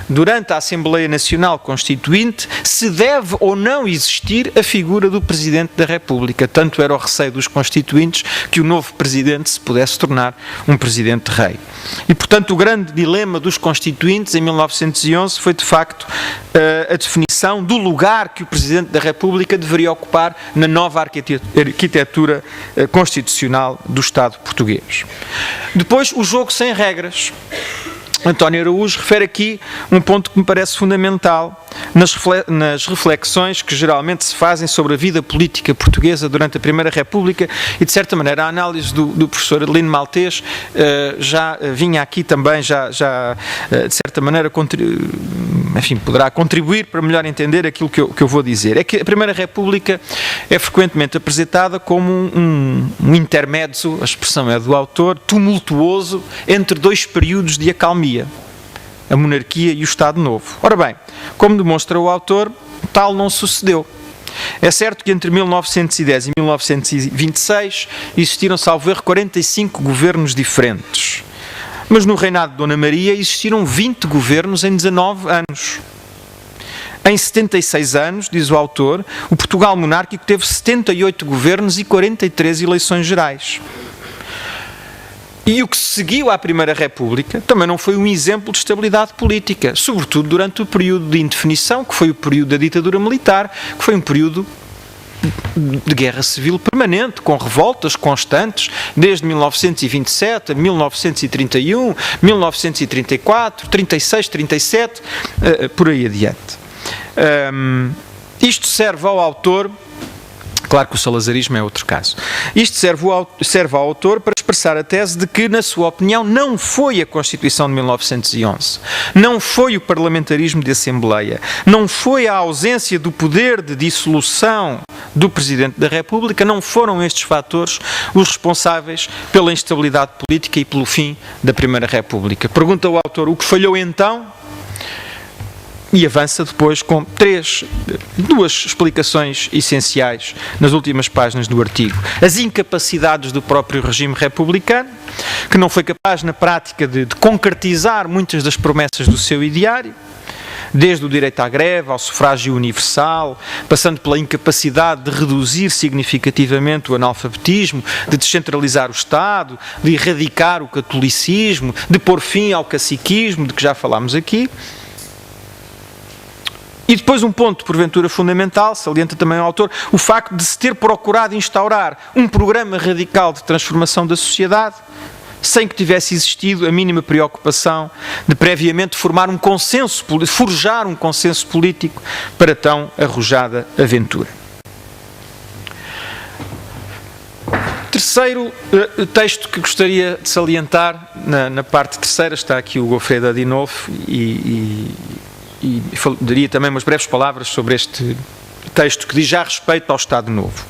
durante a Assembleia Nacional Constituinte se deve ou não existir a figura do Presidente da República. Tanto era o receio dos constituintes que o novo Presidente se pudesse tornar um Presidente-Rei. E, portanto, o grande dilema dos constituintes em 1911 foi, de facto, a definição do lugar que o Presidente da República deveria ocupar na nova arquitetura constitucional do Estado português. Depois, o jogo sem regras. António Araújo refere aqui um ponto que me parece fundamental nas reflexões que geralmente se fazem sobre a vida política portuguesa durante a Primeira República e, de certa maneira, a análise do professor Adelino Maltês já vinha aqui também, de certa maneira, poderá contribuir para melhor entender aquilo que eu vou dizer. É que a Primeira República é frequentemente apresentada como um intermédio, a expressão é do autor, tumultuoso entre dois períodos de acalmia, a monarquia e o Estado Novo. Ora bem, como demonstra o autor, tal não sucedeu. É certo que entre 1910 e 1926 existiram, salvo erro, 45 governos diferentes. Mas no reinado de Dona Maria existiram 20 governos em 19 anos. Em 76 anos, diz o autor, o Portugal monárquico teve 78 governos e 43 eleições gerais. E o que seguiu à Primeira República também não foi um exemplo de estabilidade política, sobretudo durante o período de indefinição, que foi o período da ditadura militar, que foi um período de guerra civil permanente, com revoltas constantes, desde 1927 a 1931, 1934, 36, 37, por aí adiante. Isto serve ao autor. Claro que o salazarismo é outro caso. Isto serve ao autor para expressar a tese de que, na sua opinião, não foi a Constituição de 1911, não foi o parlamentarismo de Assembleia, não foi a ausência do poder de dissolução do Presidente da República, não foram estes fatores os responsáveis pela instabilidade política e pelo fim da Primeira República. Pergunta o autor, o que falhou então? e avança depois com duas explicações essenciais nas últimas páginas do artigo. As incapacidades do próprio regime republicano, que não foi capaz na prática de concretizar muitas das promessas do seu ideário, desde o direito à greve, ao sufrágio universal, passando pela incapacidade de reduzir significativamente o analfabetismo, de descentralizar o Estado, de erradicar o catolicismo, de pôr fim ao caciquismo, de que já falámos aqui. E depois um ponto, porventura, fundamental, salienta também o autor, o facto de se ter procurado instaurar um programa radical de transformação da sociedade, sem que tivesse existido a mínima preocupação de previamente formar um consenso, forjar um consenso político para tão arrojada aventura. Terceiro texto que gostaria de salientar, na parte terceira, está aqui o Goffredo Adinolfi e daria também umas breves palavras sobre este texto que diz já respeito ao Estado Novo.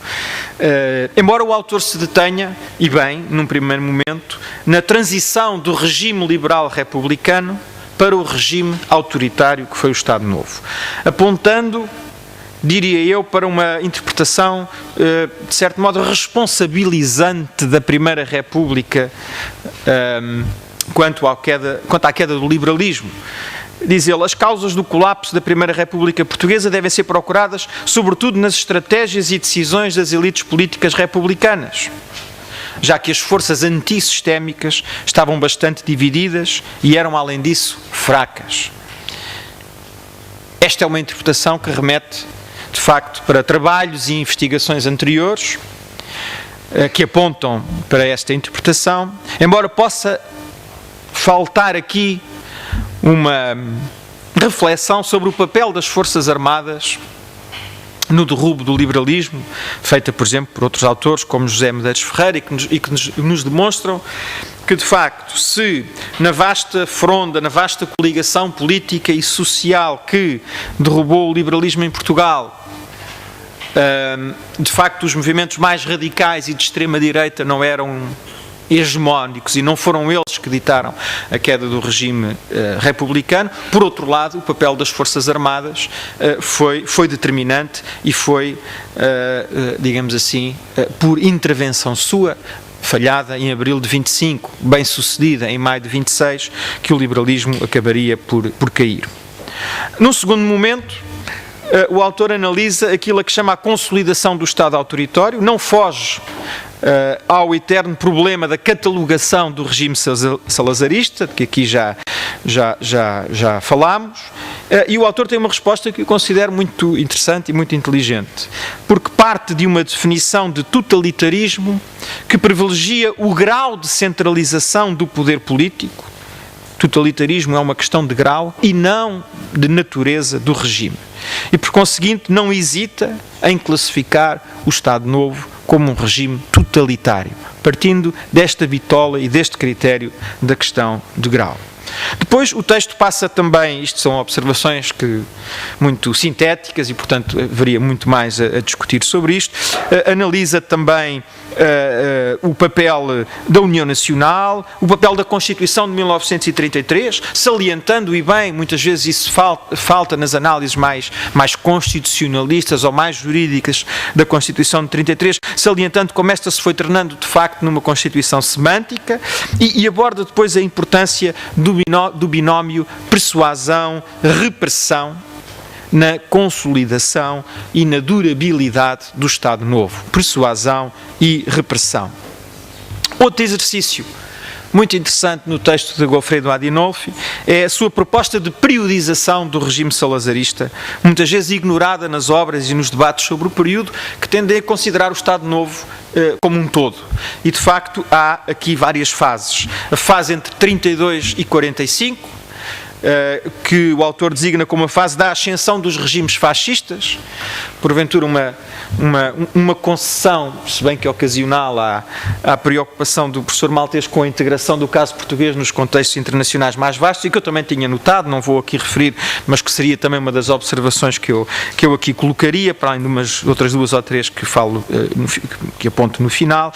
Embora o autor se detenha, e bem, num primeiro momento, na transição do regime liberal republicano para o regime autoritário que foi o Estado Novo, apontando, diria eu, para uma interpretação, de certo modo, responsabilizante da Primeira República quanto à queda do liberalismo. Diz ele, as causas do colapso da Primeira República Portuguesa devem ser procuradas, sobretudo nas estratégias e decisões das elites políticas republicanas, já que as forças antissistémicas estavam bastante divididas e eram, além disso, fracas. Esta é uma interpretação que remete, de facto, para trabalhos e investigações anteriores, que apontam para esta interpretação, embora possa faltar aqui uma reflexão sobre o papel das Forças Armadas no derrubo do liberalismo, feita, por exemplo, por outros autores, como José Medeiros Ferreira, e que nos demonstram que, de facto, se na vasta fronda, na vasta coligação política e social que derrubou o liberalismo em Portugal, de facto, os movimentos mais radicais e de extrema-direita não eram hegemónicos e não foram eles que ditaram a queda do regime republicano. Por outro lado, o papel das Forças Armadas foi determinante e foi, digamos assim, por intervenção sua, falhada em abril de 25, bem sucedida em maio de 26, que o liberalismo acabaria por cair. Num segundo momento, o autor analisa aquilo a que chama a consolidação do Estado autoritário, não foge ao eterno problema da catalogação do regime salazarista, de que aqui já falámos, e o autor tem uma resposta que eu considero muito interessante e muito inteligente, porque parte de uma definição de totalitarismo que privilegia o grau de centralização do poder político. Totalitarismo é uma questão de grau e não de natureza do regime. E, por conseguinte, não hesita em classificar o Estado Novo como um regime totalitário, partindo desta bitola e deste critério da questão de grau. Depois o texto passa também, isto são observações muito sintéticas e, portanto, haveria muito mais a discutir sobre isto, analisa também o papel da União Nacional, o papel da Constituição de 1933, salientando, e bem, muitas vezes isso falta nas análises mais constitucionalistas ou mais jurídicas da Constituição de 33, salientando como esta se foi tornando, de facto, numa Constituição semântica, e aborda depois a importância do binómio persuasão-repressão na consolidação e na durabilidade do Estado Novo. Persuasão e repressão. Outro exercício muito interessante no texto de Goffredo Adinolfi é a sua proposta de periodização do regime salazarista, muitas vezes ignorada nas obras e nos debates sobre o período, que tendem a considerar o Estado Novo como um todo. E, de facto, há aqui várias fases. A fase entre 32 e 45, que o autor designa como a fase da ascensão dos regimes fascistas, porventura uma concessão, se bem que ocasional, à preocupação do professor Maltês com a integração do caso português nos contextos internacionais mais vastos, e que eu também tinha notado, não vou aqui referir, mas que seria também uma das observações que eu aqui colocaria, para além de umas outras duas ou três que falo, que aponto no final.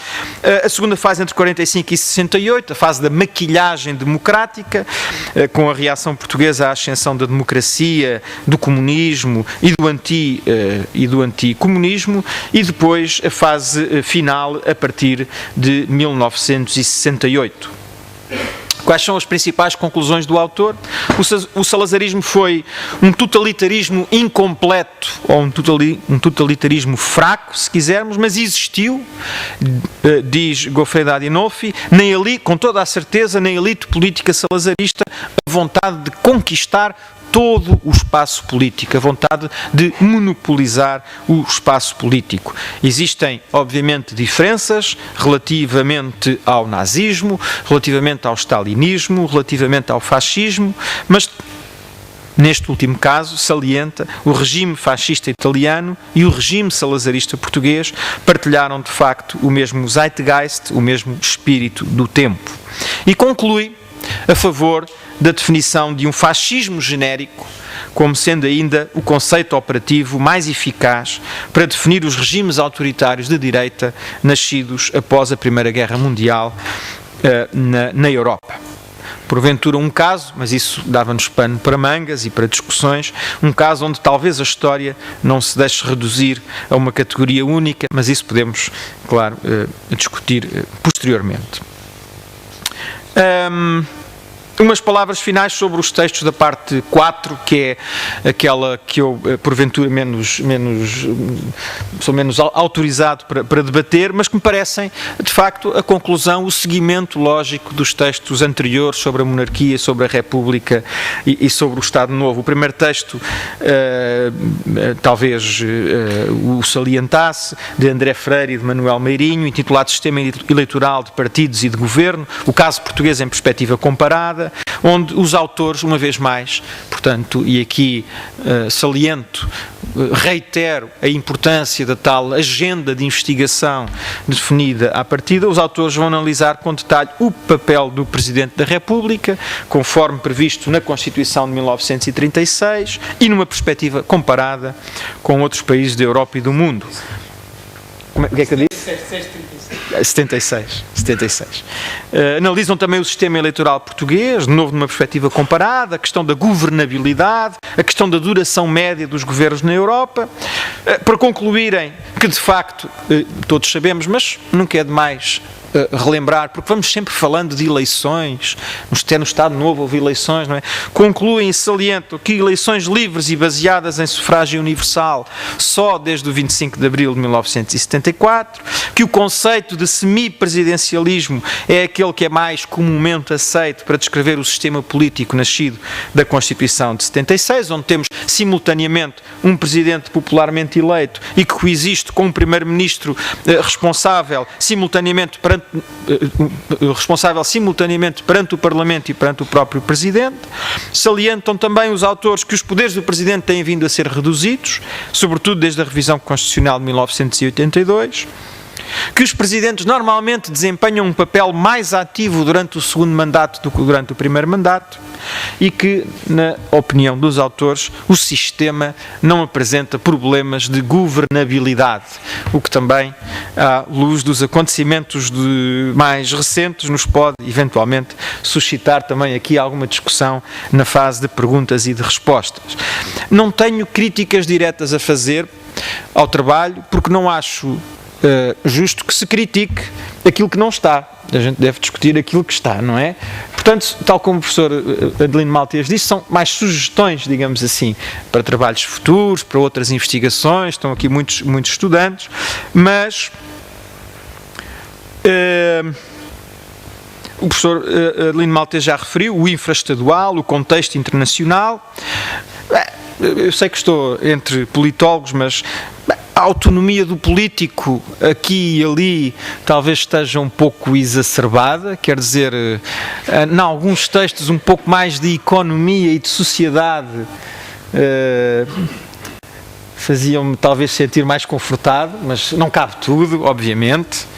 A segunda fase entre 45 e 68, a fase da maquilhagem democrática, com a reação Portuguesa a ascensão da democracia, do comunismo e do anticomunismo, e depois a fase final a partir de 1968. Quais são as principais conclusões do autor? O salazarismo foi um totalitarismo incompleto, ou um totalitarismo fraco, se quisermos, mas existiu, diz Goffredo Adinolfi, com toda a certeza, na elite política salazarista, a vontade de conquistar todo o espaço político, a vontade de monopolizar o espaço político. Existem, obviamente, diferenças relativamente ao nazismo, relativamente ao stalinismo, relativamente ao fascismo, mas neste último caso, salienta, o regime fascista italiano e o regime salazarista português partilharam, de facto, o mesmo zeitgeist, o mesmo espírito do tempo. E conclui a favor da definição de um fascismo genérico como sendo ainda o conceito operativo mais eficaz para definir os regimes autoritários de direita nascidos após a Primeira Guerra Mundial na Europa. Porventura um caso, mas isso dava-nos pano para mangas e para discussões, um caso onde talvez a história não se deixe reduzir a uma categoria única, mas isso podemos, claro, discutir posteriormente. Umas palavras finais sobre os textos da parte 4, que é aquela que eu, porventura, sou menos autorizado para debater, mas que me parecem, de facto, a conclusão, o seguimento lógico dos textos anteriores sobre a monarquia, sobre a República e sobre o Estado Novo. O primeiro texto, talvez o salientasse, de André Freire e de Manuel Meirinho, intitulado Sistema Eleitoral de Partidos e de Governo, o caso português em perspectiva comparada, onde os autores, uma vez mais, portanto, e aqui reitero a importância da tal agenda de investigação definida à partida, os autores vão analisar com detalhe o papel do Presidente da República, conforme previsto na Constituição de 1936, e numa perspectiva comparada com outros países da Europa e do mundo. O que é que eu disse? 76. Analisam também o sistema eleitoral português, de novo numa perspectiva comparada, a questão da governabilidade, a questão da duração média dos governos na Europa, para concluírem que, de facto, todos sabemos, mas nunca é demais relembrar, porque vamos sempre falando de eleições, até no Estado Novo houve eleições, não é? Concluem e salientam que eleições livres e baseadas em sufrágio universal só desde o 25 de abril de 1974, que o conceito de semipresidencialismo é aquele que é mais comumente aceito para descrever o sistema político nascido da Constituição de 76, onde temos simultaneamente um presidente popularmente eleito e que coexiste com um primeiro-ministro responsável simultaneamente perante o Parlamento e perante o próprio Presidente. Salientam também os autores que os poderes do Presidente têm vindo a ser reduzidos, sobretudo desde a revisão constitucional de 1982, que os Presidentes normalmente desempenham um papel mais ativo durante o segundo mandato do que durante o primeiro mandato e que, na opinião dos autores, o sistema não apresenta problemas de governabilidade, o que também, à luz dos acontecimentos mais recentes, nos pode, eventualmente, suscitar também aqui alguma discussão na fase de perguntas e de respostas. Não tenho críticas diretas a fazer ao trabalho, porque não acho justo que se critique aquilo que não está. A gente deve discutir aquilo que está, não é? Portanto, tal como o professor Adelino Maltês disse, são mais sugestões, digamos assim, para trabalhos futuros, para outras investigações, estão aqui muitos estudantes, mas o professor Adelino Maltês já referiu o infraestadual, o contexto internacional. Eu sei que estou entre politólogos, mas a autonomia do político aqui e ali talvez esteja um pouco exacerbada, quer dizer, em alguns textos um pouco mais de economia e de sociedade faziam-me talvez sentir mais confortado, mas não cabe tudo, obviamente.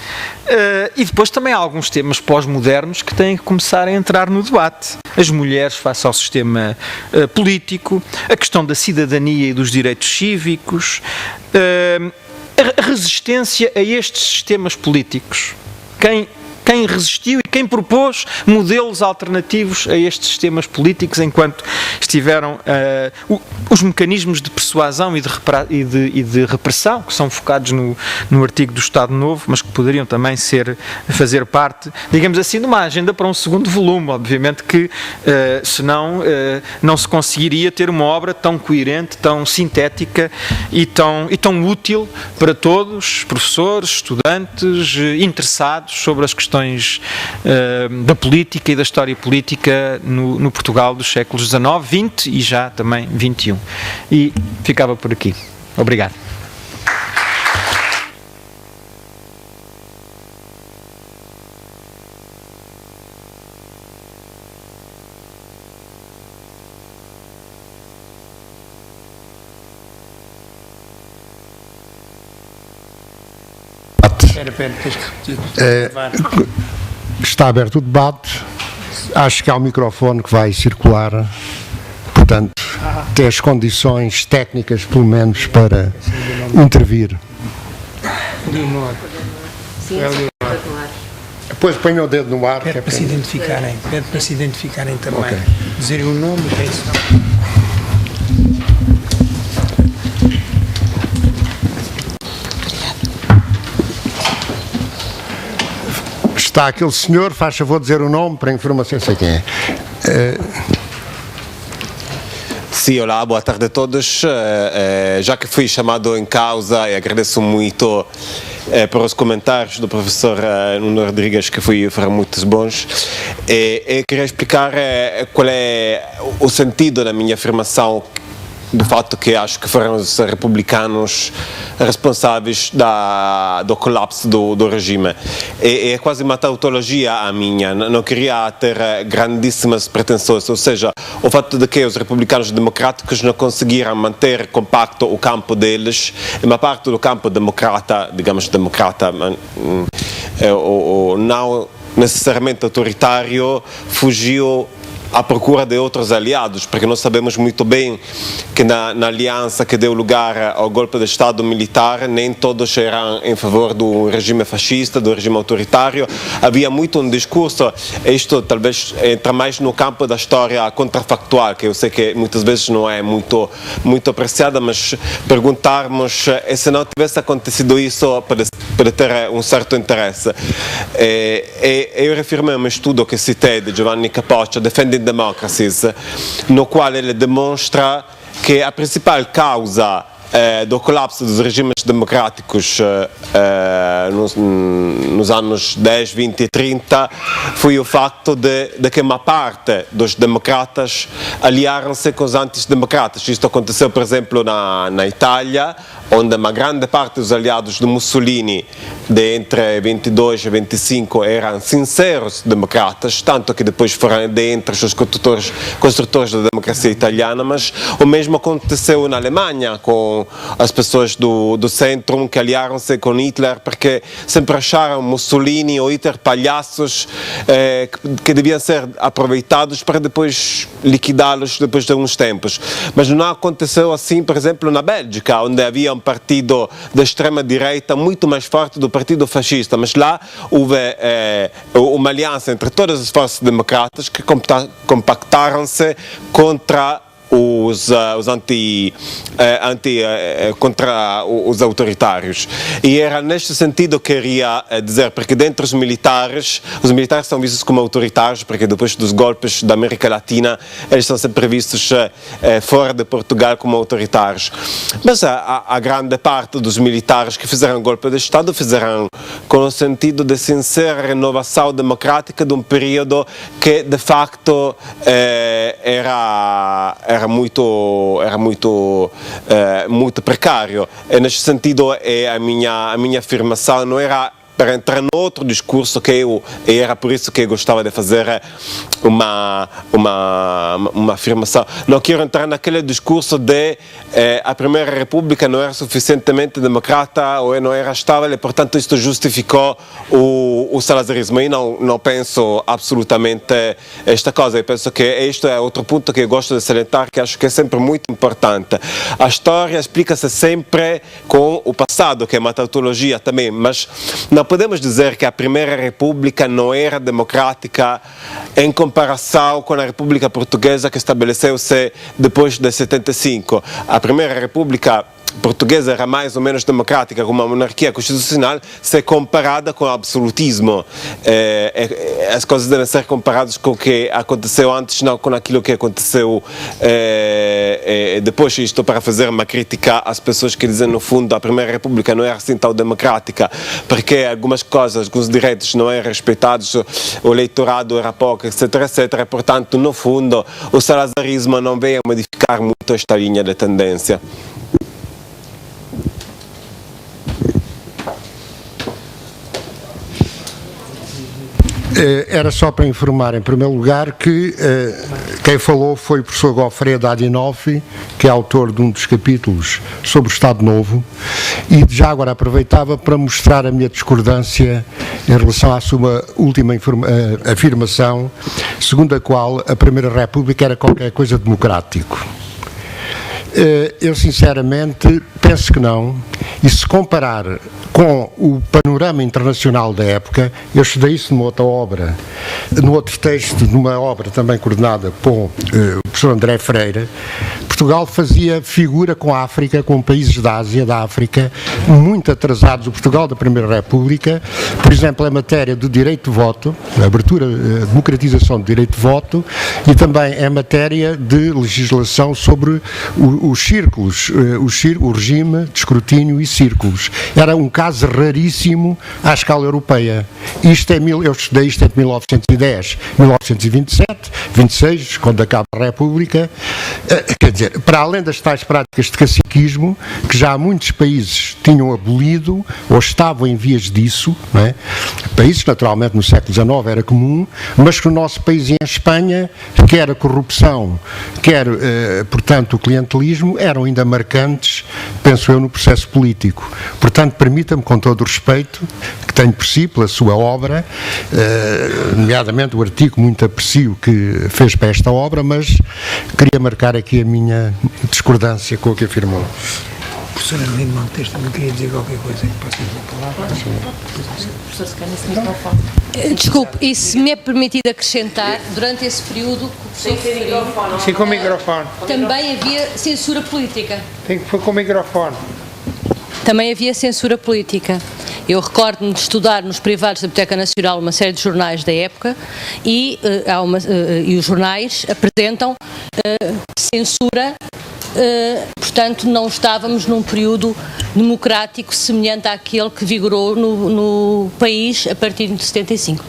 E depois também há alguns temas pós-modernos que têm que começar a entrar no debate. As mulheres face ao sistema político, a questão da cidadania e dos direitos cívicos, a resistência a estes sistemas políticos. Quem quem resistiu e quem propôs modelos alternativos a estes sistemas políticos enquanto estiveram os mecanismos de persuasão e de repressão, que são focados no artigo do Estado Novo, mas que poderiam também fazer parte, digamos assim, de uma agenda para um segundo volume. Obviamente que, senão, não se conseguiria ter uma obra tão coerente, tão sintética e tão útil para todos, professores, estudantes, interessados sobre as questões da política e da história política no Portugal dos séculos XIX, XX e já também XXI. E ficava por aqui. Obrigado. Espera, tens que repetir. Está aberto o debate. Acho que há um microfone que vai circular. Portanto, tem as condições técnicas, pelo menos, para intervir. Leonor. Depois ponham o dedo no ar. Pede para se identificarem também. Ok. Dizerem o nome e quem são. Está aquele senhor, faz favor de dizer o nome para a informação, sei quem é. Sim, olá, boa tarde a todos. Já que fui chamado em causa, e agradeço muito pelos comentários do professor Nuno Rodrigues, que foram muito bons. Eu queria explicar qual é o sentido da minha afirmação, do fato que acho que foram os republicanos responsáveis do colapso do regime. É quase uma tautologia a minha, não queria ter grandíssimas pretensões, ou seja, o fato de que os republicanos democráticos não conseguiram manter compacto o campo deles, uma parte do campo democrata, digamos democrata, ou não necessariamente autoritário, fugiu à procura de outros aliados, porque nós sabemos muito bem que na aliança que deu lugar ao golpe de Estado militar, nem todos eram em favor do regime fascista, do regime autoritário. Havia muito um discurso, isto talvez entra mais no campo da história contrafactual, que eu sei que muitas vezes não é muito apreciada, mas perguntarmos se não tivesse acontecido isso para ter um certo interesse. Eu refiro-me a um estudo que citei de Giovanni Capoccia, Defending Democracies, no qual ele demonstra que a principal causa do colapso dos regimes democráticos nos anos 10, 20 e 30 foi o facto de que uma parte dos democratas aliaram-se com os antidemocratas. Isto aconteceu, por exemplo, na Itália, onde uma grande parte dos aliados de Mussolini, de entre 22 e 25, eram sinceros democratas, tanto que depois foram de entre os construtores da democracia italiana, mas o mesmo aconteceu na Alemanha, com as pessoas do centro que aliaram-se com Hitler, porque sempre acharam Mussolini ou Hitler palhaços que deviam ser aproveitados para depois liquidá-los depois de alguns tempos. Mas não aconteceu assim, por exemplo, na Bélgica, onde havia um partido da extrema-direita muito mais forte do partido fascista, mas lá houve uma aliança entre todas as forças democratas que compactaram-se contra contra os autoritários. E era neste sentido que eu queria dizer, porque dentro os militares são vistos como autoritários, porque depois dos golpes da América Latina, eles são sempre vistos fora de Portugal como autoritários. Mas a grande parte dos militares que fizeram golpe de Estado fizeram com o sentido de sincera renovação democrática de um período que de facto era muito precário. E neste sentido a minha afirmação não era para entrar no outro discurso e era por isso que eu gostava de fazer uma afirmação. Não quero entrar naquele discurso de a Primeira República não era suficientemente democrata ou não era estável e, portanto, isto justificou o salazarismo. Eu não penso absolutamente esta coisa. Eu penso que este é outro ponto que eu gosto de salientar, que acho que é sempre muito importante. A história explica-se sempre com o passado, que é uma tautologia também, mas não podemos dizer que a Primeira República não era democrática em comparação com a República Portuguesa, que estabeleceu-se depois de 75. A Primeira República portuguesa era mais ou menos democrática, com uma monarquia constitucional, se comparada com o absolutismo. As coisas devem ser comparadas com o que aconteceu antes, não com aquilo que aconteceu depois. Isto para fazer uma crítica às pessoas que dizem, no fundo, a Primeira República não era assim tão democrática, porque algumas coisas, alguns direitos não eram respeitados, o eleitorado era pouco, etc, etc. Portanto, no fundo, o salazarismo não veio a modificar muito esta linha de tendência. Era só para informar, em primeiro lugar, que quem falou foi o professor Goffredo Adinolfi, que é autor de um dos capítulos sobre o Estado Novo, e já agora aproveitava para mostrar a minha discordância em relação à sua última afirmação, segundo a qual a Primeira República era qualquer coisa democrático. Eu, sinceramente, penso que não, e se comparar com o panorama internacional da época, eu estudei isso numa outra obra, num outro texto, numa obra também coordenada por o professor André Freire. Portugal fazia figura com a África, com países da Ásia, da África, muito atrasados. O Portugal da Primeira República, por exemplo, em matéria do direito de voto, a abertura, a democratização do direito de voto, e também em matéria de legislação sobre os círculos, o regime de escrutínio e círculos. Era um caso raríssimo à escala europeia. Isto eu estudei isto entre 1910, 1927, 26, quando acaba a República. Quer dizer, para além das tais práticas de caciquismo, que já muitos países tinham abolido, ou estavam em vias disso, não é? Países, naturalmente, no século XIX era comum, mas que no nosso país e em Espanha, quer a corrupção, quer, portanto, o clientelismo, eram ainda marcantes, penso eu, no processo político. Portanto, permita-me, com todo o respeito que tenho por si, pela sua obra, nomeadamente o artigo muito aprecio que fez para esta obra, mas queria marcar aqui a minha discordância com o que afirmou. Professora Arlindo Maltês, também queria dizer qualquer coisa que possa dizer a palavra. Desculpe, e se me é permitido acrescentar, durante esse período que o professor referiu, Sim, com o microfone. também havia censura política. Foi com o microfone. Também havia censura política. Eu recordo-me de estudar nos privados da Biblioteca Nacional uma série de jornais da época e os jornais apresentam censura, portanto não estávamos num período democrático semelhante àquele que vigorou no país a partir de 75.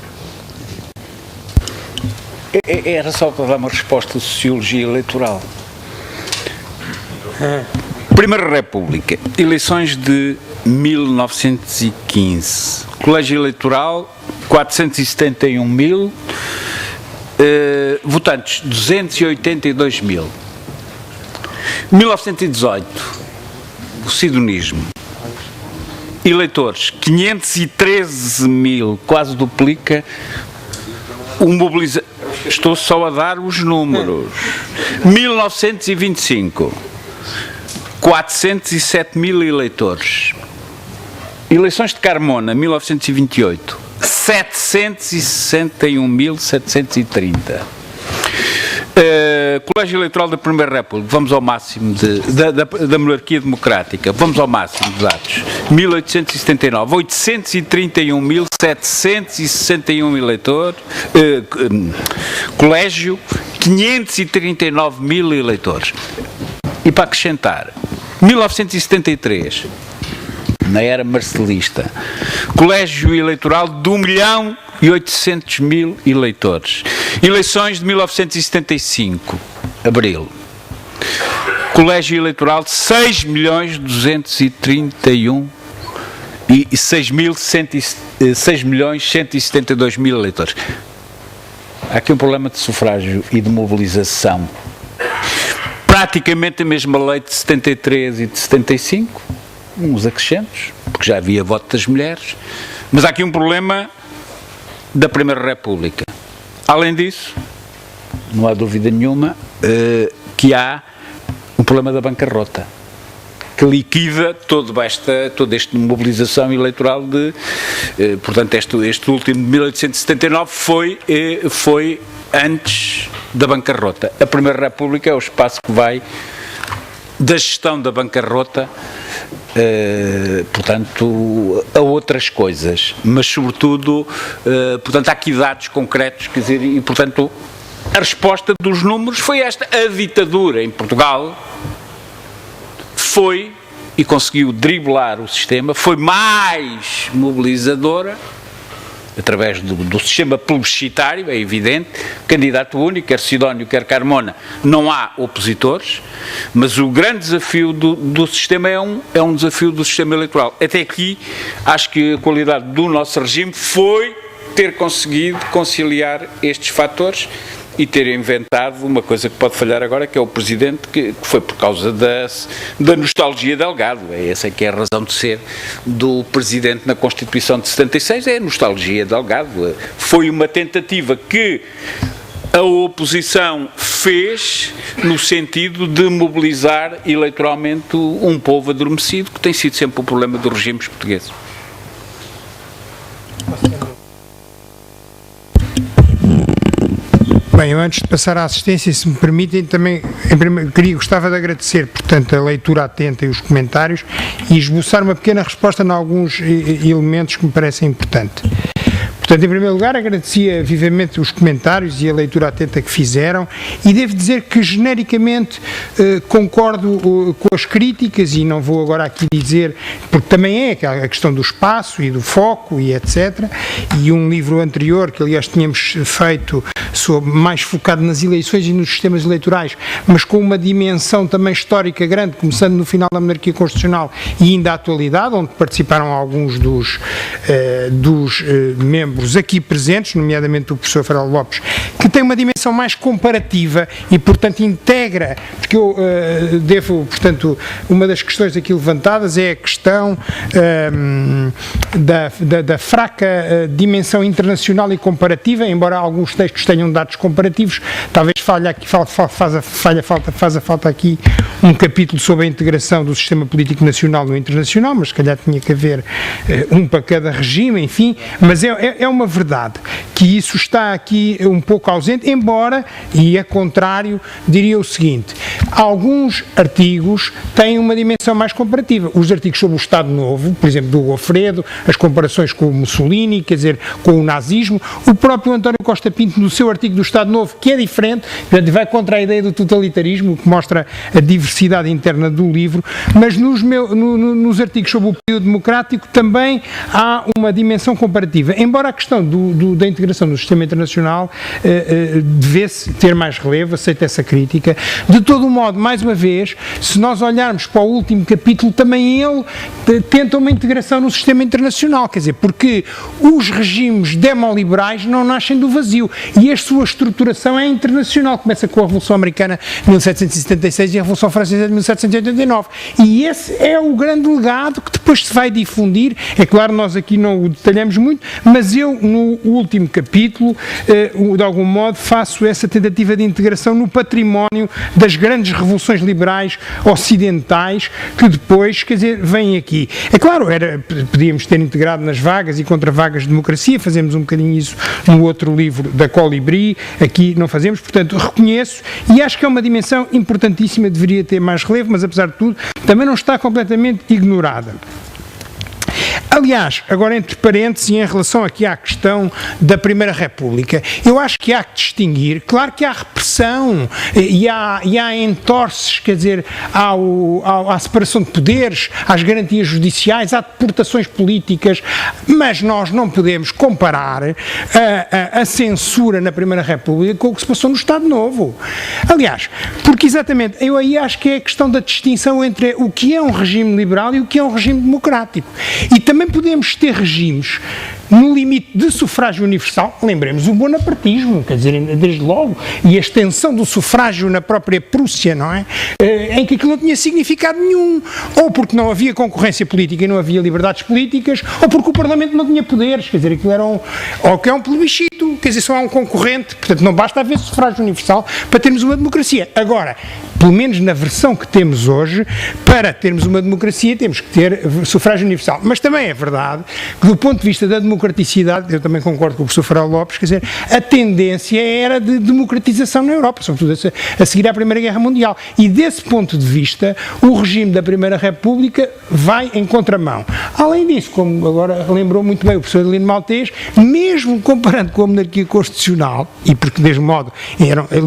Era só para dar uma resposta de sociologia eleitoral. Primeira República, eleições de 1915, colégio eleitoral 471 mil, votantes 282 mil. 1918, o sidonismo, eleitores 513 mil, quase duplica o mobilização. Estou só a dar os números. 1925, 407 mil eleitores. Eleições de Carmona, 1928, 761.730. Colégio Eleitoral da Primeira República, vamos ao máximo da monarquia democrática, vamos ao máximo de dados, 1879, 831.761 eleitores, colégio, 539 mil eleitores. E para acrescentar, 1973, na era marcelista, colégio eleitoral de 1.800.000 eleitores. Eleições de 1975, abril. Colégio eleitoral de 6.231.000 e 6.172.000 eleitores. Há aqui um problema de sufrágio e de mobilização. Praticamente a mesma lei de 73 e de 75, uns acrescentos, porque já havia voto das mulheres, mas há aqui um problema da Primeira República. Além disso, não há dúvida nenhuma que há um problema da bancarrota, que liquida toda esta mobilização eleitoral portanto, este último de 1879 foi antes da bancarrota. A Primeira República é o espaço que vai da gestão da bancarrota, portanto, a outras coisas, mas sobretudo, portanto, há aqui dados concretos, quer dizer, e portanto, a resposta dos números foi esta: a ditadura em Portugal foi, e conseguiu driblar o sistema, foi mais mobilizadora, através do sistema plebiscitário, é evidente, candidato único, quer Sidónio, quer Carmona, não há opositores, mas o grande desafio do sistema é um desafio do sistema eleitoral. Até aqui, acho que a qualidade do nosso regime foi ter conseguido conciliar estes fatores e ter inventado uma coisa que pode falhar agora, que é o Presidente, que foi por causa da nostalgia de Delgado. Essa que é a razão de ser do Presidente na Constituição de 76, é a nostalgia de Delgado. Foi uma tentativa que a oposição fez no sentido de mobilizar eleitoralmente um povo adormecido, que tem sido sempre o problema dos regimes portugueses. Bem, eu antes de passar à assistência, se me permitem, também gostava de agradecer, portanto, a leitura atenta e os comentários e esboçar uma pequena resposta em alguns elementos que me parecem importantes. Portanto, em primeiro lugar, agradecia vivamente os comentários e a leitura atenta que fizeram e devo dizer que, genericamente, concordo com as críticas e não vou agora aqui dizer, porque também é a questão do espaço e do foco e etc. E um livro anterior, que aliás tínhamos feito, mais focado nas eleições e nos sistemas eleitorais, mas com uma dimensão também histórica grande, começando no final da monarquia constitucional e ainda à atualidade, onde participaram alguns dos membros aqui presentes, nomeadamente o professor Fernando Lopes, que tem uma dimensão mais comparativa e, portanto, integra, porque eu portanto, uma das questões aqui levantadas é a questão da fraca dimensão internacional e comparativa, embora alguns textos tenham dados comparativos, talvez faça falta aqui um capítulo sobre a integração do sistema político nacional no internacional, mas se calhar tinha que haver um para cada regime, enfim, mas é uma verdade que isso está aqui um pouco ausente, embora, e a contrário, diria o seguinte: alguns artigos têm uma dimensão mais comparativa. Os artigos sobre o Estado Novo, por exemplo, do Goffredo, as comparações com o Mussolini, quer dizer, com o nazismo, o próprio António Costa Pinto, no seu artigo do Estado Novo, que é diferente, portanto, vai contra a ideia do totalitarismo, que mostra a diversidade interna do livro, mas nos artigos sobre o período democrático também há uma dimensão comparativa, embora a questão da integração no sistema internacional devesse ter mais relevo, aceito essa crítica. De todo modo, mais uma vez, se nós olharmos para o último capítulo, também ele tenta uma integração no sistema internacional, quer dizer, porque os regimes demoliberais não nascem do vazio e a sua estruturação é internacional, começa com a Revolução Americana de 1776 e a Revolução Francesa de 1789, e esse é o grande legado que depois se vai difundir. É claro, nós aqui não o detalhamos muito, mas eu, no último capítulo, de algum modo, faço essa tentativa de integração no património das grandes revoluções liberais ocidentais que depois, quer dizer, vêm aqui. É claro, podíamos ter integrado nas vagas e contra-vagas de democracia, fazemos um bocadinho isso no outro livro da Colibri, aqui não fazemos, portanto, reconheço e acho que é uma dimensão importantíssima, deveria ter mais relevo, mas apesar de tudo, também não está completamente ignorada. Aliás, agora entre parênteses e em relação aqui à questão da Primeira República, eu acho que há que distinguir, claro que há repressão e há entorces, quer dizer, à separação de poderes, às garantias judiciais, há deportações políticas, mas nós não podemos comparar a censura na Primeira República com o que se passou no Estado Novo. Aliás, porque exatamente, eu aí acho que é a questão da distinção entre o que é um regime liberal e o que é um regime democrático. E também podemos ter regimes no limite de sufrágio universal, lembremos o bonapartismo, quer dizer, desde logo, e a extensão do sufrágio na própria Prússia, não é? Em que aquilo não tinha significado nenhum, ou porque não havia concorrência política e não havia liberdades políticas, ou porque o Parlamento não tinha poderes, quer dizer, aquilo era ou que é um plebiscito, quer dizer, só há um concorrente, portanto não basta haver sufrágio universal para termos uma democracia. Agora, pelo menos na versão que temos hoje, para termos uma democracia temos que ter sufrágio universal. Mas também é verdade que do ponto de vista da democraticidade, eu também concordo com o professor Farol Lopes, quer dizer, a tendência era de democratização na Europa, sobretudo a seguir à Primeira Guerra Mundial. E desse ponto de vista, o regime da Primeira República vai em contramão. Além disso, como agora lembrou muito bem o professor Adelino Maltês, mesmo comparando com a monarquia constitucional, e porque desse modo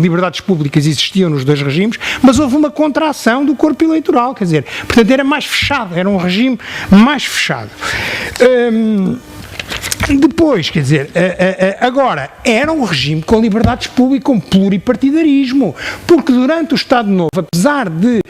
liberdades públicas existiam nos dois regimes, mas houve uma contração do corpo eleitoral, quer dizer, portanto era mais fechado, era um regime mais fechado. Depois, quer dizer, agora, era um regime com liberdades públicas, com pluripartidarismo, porque durante o Estado Novo, apesar de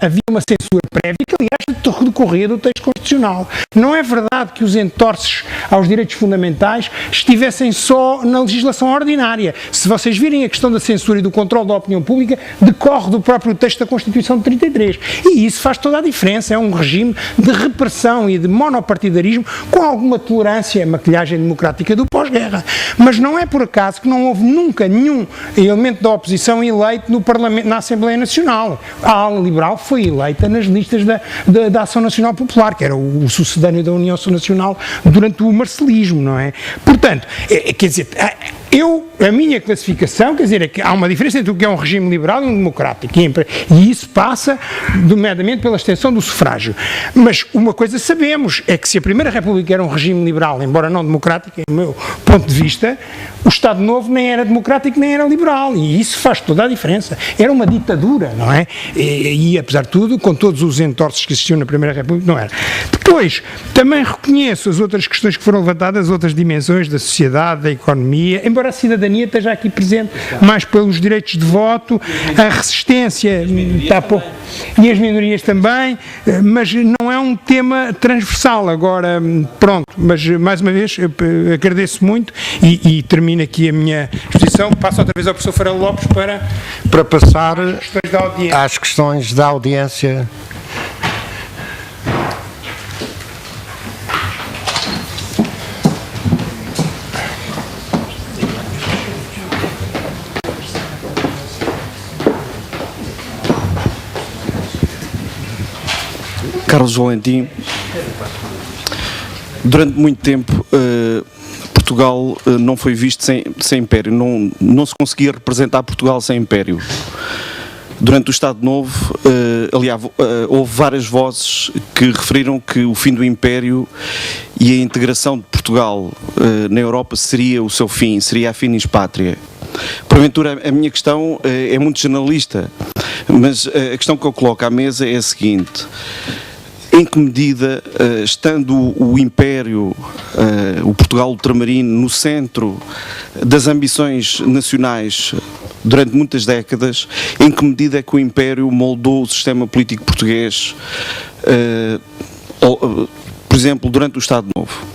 haver uma censura prévia, que aliás decorria do texto constitucional, não é verdade que os entorces aos direitos fundamentais estivessem só na legislação ordinária. Se vocês virem a questão da censura e do controle da opinião pública, decorre do próprio texto da Constituição de 33. E isso faz toda a diferença, é um regime de repressão e de monopartidarismo com alguma tolerância, maquilhagem democrática do pós-guerra. Mas não é por acaso que não houve nunca nenhum elemento da oposição eleito no Parlamento, na Assembleia Nacional. A ala liberal foi eleita nas listas da Ação Nacional Popular, que era o sucedâneo da União Nacional durante o marcelismo, não é? Portanto, quer dizer, a minha classificação, quer dizer, é que há uma diferença entre o que é um regime liberal e um democrático, e isso passa, nomeadamente, pela extensão do sufrágio. Mas uma coisa sabemos, é que se a Primeira República era um regime liberal, embora não democrático, do meu ponto de vista, o Estado Novo nem era democrático nem era liberal, e isso faz toda a diferença. Era uma ditadura, não é? E apesar de tudo, com todos os entorces que existiam na Primeira República, não era. Depois, também reconheço as outras questões que foram levantadas, as outras dimensões da sociedade, da economia, embora a cidadania esteja aqui presente mais pelos direitos de voto, a resistência está pouco, e as minorias também, mas não é um tema transversal. Agora, pronto, mas mais uma vez agradeço muito e termino aqui a minha exposição. Passo outra vez ao professor Farol Lopes para passar às questões da audiência. Carlos Valentim, durante muito tempo Portugal não foi visto sem império, não se conseguia representar Portugal sem império. Durante o Estado Novo, aliás, houve várias vozes que referiram que o fim do império e a integração de Portugal na Europa seria o seu fim, seria a finis pátria. Porventura, a minha questão é muito generalista, mas a questão que eu coloco à mesa é a seguinte: em que medida, estando o Império, o Portugal ultramarino, no centro das ambições nacionais durante muitas décadas, em que medida é que o Império moldou o sistema político português, por exemplo, durante o Estado Novo?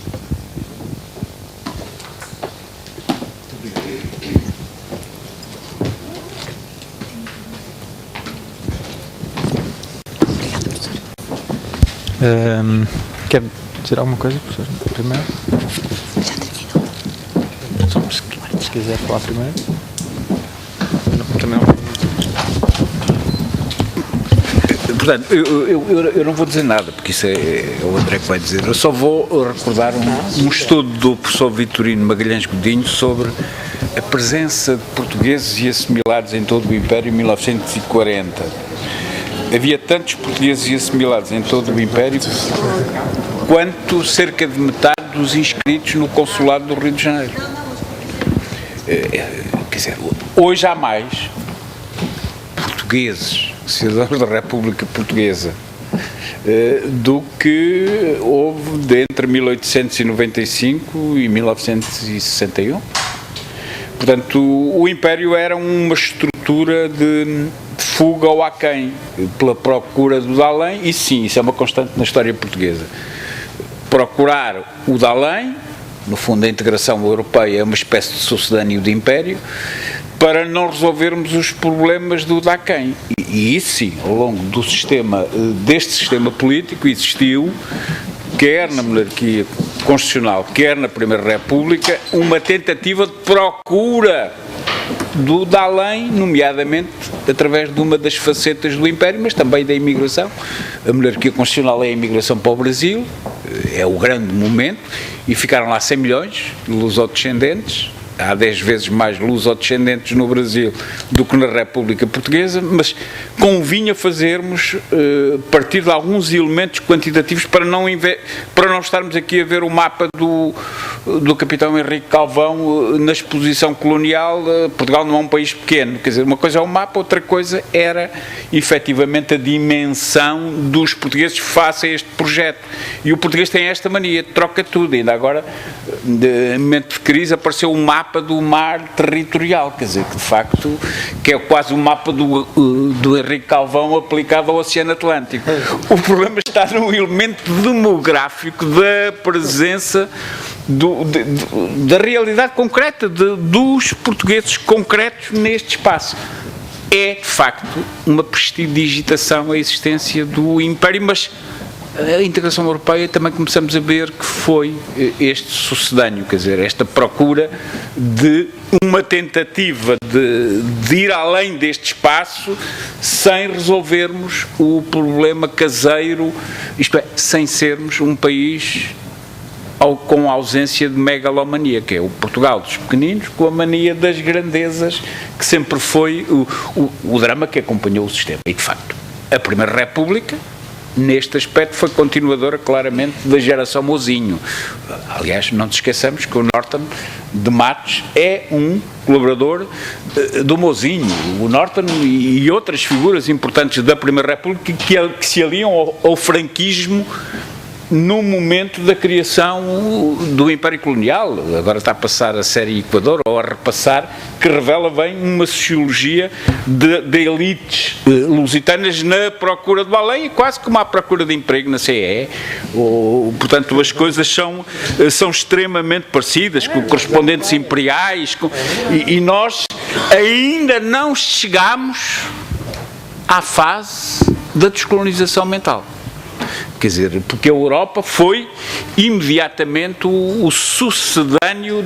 Quer dizer alguma coisa, professor? Primeiro? Já terminou. Se quiser falar primeiro. Também não. Portanto, eu não vou dizer nada, porque isso é o André que vai dizer. Eu só vou recordar um estudo do professor Vitorino Magalhães Godinho sobre a presença de portugueses e assimilados em todo o Império em 1940. Havia tantos portugueses e assimilados em todo o Império quanto cerca de metade dos inscritos no Consulado do Rio de Janeiro. Quer dizer, hoje há mais portugueses, cidadãos da República Portuguesa, do que houve entre 1895 e 1961. Portanto, o Império era uma estrutura de fuga ao aquém, pela procura do de além, e sim, isso é uma constante na história portuguesa. Procurar o de além, no fundo a integração europeia é uma espécie de sucedâneo de império, para não resolvermos os problemas do de aquém. E isso sim, ao longo do sistema, deste sistema político, existiu, quer na monarquia constitucional, quer na Primeira República, uma tentativa de procura de além, nomeadamente através de uma das facetas do Império, mas também da imigração. A monarquia constitucional é a imigração para o Brasil, é o grande momento, e ficaram lá 100 milhões de lusodescendentes. Há 10 vezes mais lusodescendentes no Brasil do que na República Portuguesa, mas convinha fazermos partir de alguns elementos quantitativos para não estarmos aqui a ver o mapa do capitão Henrique Calvão na exposição colonial. Portugal não é um país pequeno, quer dizer, uma coisa é o mapa, outra coisa era efetivamente a dimensão dos portugueses face a este projeto. E o português tem esta mania, troca tudo. Ainda agora, no momento de crise, apareceu um mapa do mar territorial, quer dizer, que de facto que é quase o mapa do Henrique Calvão aplicado ao Oceano Atlântico. O problema está no elemento demográfico da presença da realidade concreta dos portugueses concretos neste espaço. É, de facto, uma prestidigitação a existência do Império, mas a integração europeia também começamos a ver que foi este sucedâneo, quer dizer, esta procura de uma tentativa de ir além deste espaço sem resolvermos o problema caseiro, isto é, sem sermos um país com a ausência de megalomania, que é o Portugal dos pequeninos, com a mania das grandezas, que sempre foi o drama que acompanhou o sistema. E, de facto, a Primeira República, neste aspecto, foi continuadora claramente da geração Mozinho. Aliás, não nos esqueçamos que o Norton de Matos é um colaborador do Mozinho. O Norton e outras figuras importantes da Primeira República que se aliam ao franquismo no momento da criação do Império Colonial. Agora está a passar a série Equador, ou a repassar, que revela bem uma sociologia de elites lusitanas na procura de além, quase como à procura de emprego na CE. Portanto, as coisas são extremamente parecidas, com correspondentes imperiais, e nós ainda não chegamos à fase da descolonização mental. Quer dizer, porque a Europa foi imediatamente o sucedâneo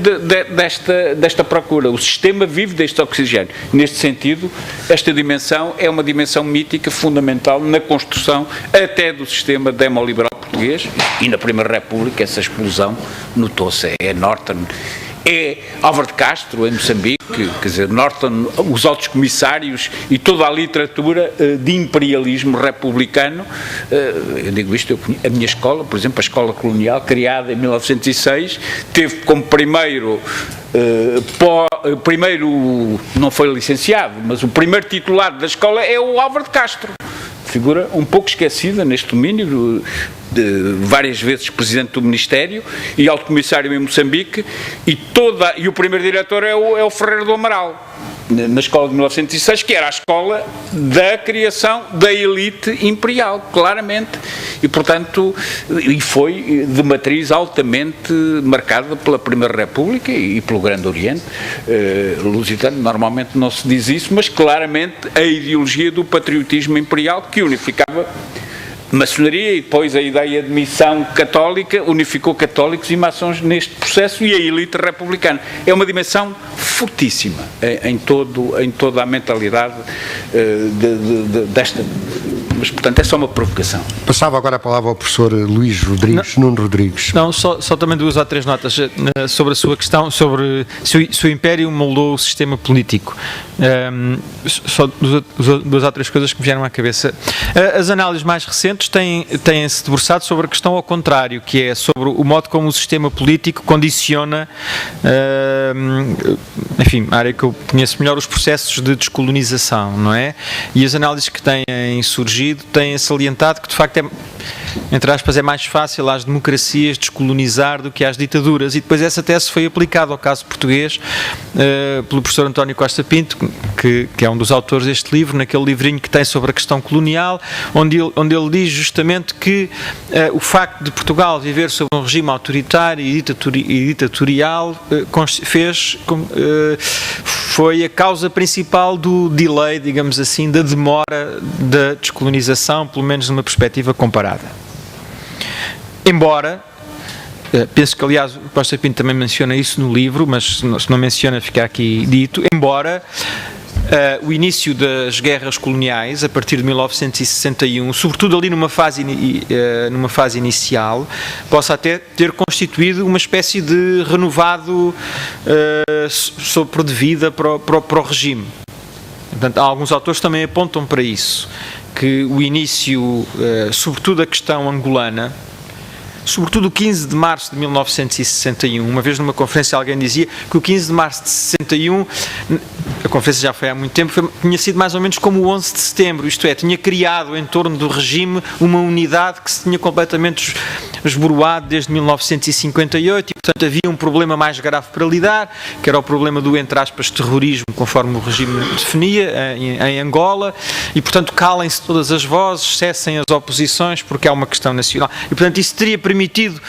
desta procura. O sistema vive deste oxigênio. Neste sentido, esta dimensão é uma dimensão mítica fundamental na construção até do sistema demoliberal português, e na Primeira República essa explosão notou-se. É Norton, é Álvaro de Castro em Moçambique, quer dizer, Norton, os altos comissários e toda a literatura de imperialismo republicano. Eu digo isto, a minha escola, por exemplo, a Escola Colonial, criada em 1906, teve como primeiro não foi licenciado, mas o primeiro titular da escola é o Álvaro de Castro, figura um pouco esquecida neste domínio, várias vezes presidente do Ministério e alto comissário em Moçambique, e o primeiro diretor é o Ferreira do Amaral, na escola de 1906, que era a escola da criação da elite imperial, claramente, e portanto, e foi de matriz altamente marcada pela Primeira República e pelo Grande Oriente. Lusitano, normalmente não se diz isso, mas claramente a ideologia do patriotismo imperial que unificava maçonaria, e depois a ideia de missão católica unificou católicos e maçons neste processo, e a elite republicana. É uma dimensão fortíssima em toda a mentalidade desta. Mas, portanto, é só uma provocação. Passava agora a palavra ao professor Luís Rodrigues, Nuno Rodrigues. Não, só também 2 ou 3 notas sobre a sua questão, sobre se o Império moldou o sistema político. Só 2 ou 3 coisas que me vieram à cabeça. As análises mais recentes têm-se debruçado sobre a questão ao contrário, que é sobre o modo como o sistema político condiciona, enfim, a área que eu conheço melhor, os processos de descolonização, não é? E as análises que têm surgido têm salientado que, de facto, entre aspas, é mais fácil às democracias descolonizar do que às ditaduras, e depois essa tese foi aplicada ao caso português pelo professor António Costa Pinto, que é um dos autores deste livro, naquele livrinho que tem sobre a questão colonial, onde ele diz justamente que o facto de Portugal viver sob um regime autoritário e ditatorial foi a causa principal do delay, digamos assim, da demora da descolonização, pelo menos numa perspectiva comparada. Embora penso que, aliás, o Costa Pinto também menciona isso no livro, mas se não menciona, fica aqui dito, embora o início das guerras coloniais, a partir de 1961, sobretudo ali numa fase inicial, possa até ter constituído uma espécie de renovado sopro de vida para o regime. Portanto, alguns autores também apontam para isso, que o início, sobretudo a questão angolana, sobretudo o 15 de março de 1961, uma vez numa conferência alguém dizia que o 15 de março de 61, a conferência já foi há muito tempo, tinha sido mais ou menos como o 11 de setembro, isto é, tinha criado em torno do regime uma unidade que se tinha completamente esboroado desde 1958 e, portanto, havia um problema mais grave para lidar, que era o problema do, entre aspas, terrorismo, conforme o regime definia, em Angola, e, portanto, calem-se todas as vozes, cessem as oposições, porque há uma questão nacional. E, portanto, isso teria permitido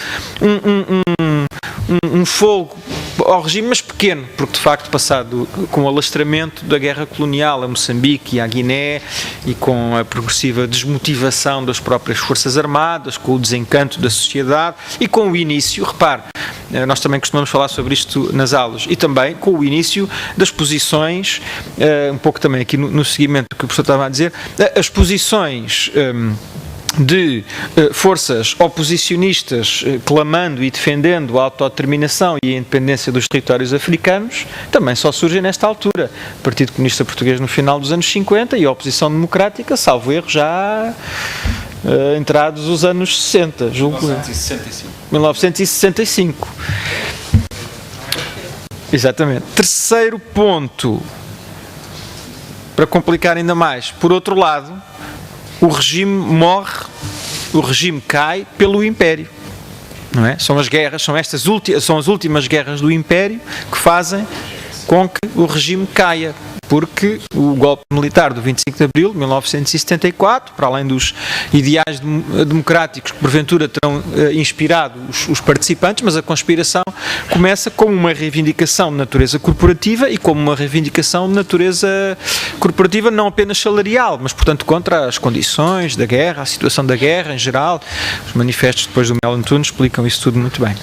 um fogo ao regime, mas pequeno, porque de facto passado com o alastramento da guerra colonial a Moçambique e à Guiné e com a progressiva desmotivação das próprias forças armadas, com o desencanto da sociedade e com o início, repare, nós também costumamos falar sobre isto nas aulas, e também com o início das posições, um pouco também aqui no seguimento do que o professor estava a dizer, as posições de forças oposicionistas clamando e defendendo a autodeterminação e a independência dos territórios africanos, também só surgem nesta altura. O Partido Comunista Português no final dos anos 50 e a oposição democrática, salvo erro, já entrados os anos 60, julgo. 1965. Exatamente. Terceiro ponto, para complicar ainda mais, por outro lado, o regime morre, o regime cai pelo Império, não é? São as guerras, são as últimas guerras do Império que fazem com que o regime caia, porque o golpe militar do 25 de abril de 1974, para além dos ideais democráticos que porventura terão inspirado os participantes, mas a conspiração começa como uma reivindicação de natureza corporativa e como uma reivindicação de natureza corporativa não apenas salarial, mas portanto contra as condições da guerra, a situação da guerra em geral. Os manifestos depois do Melo Antunes explicam isso tudo muito bem.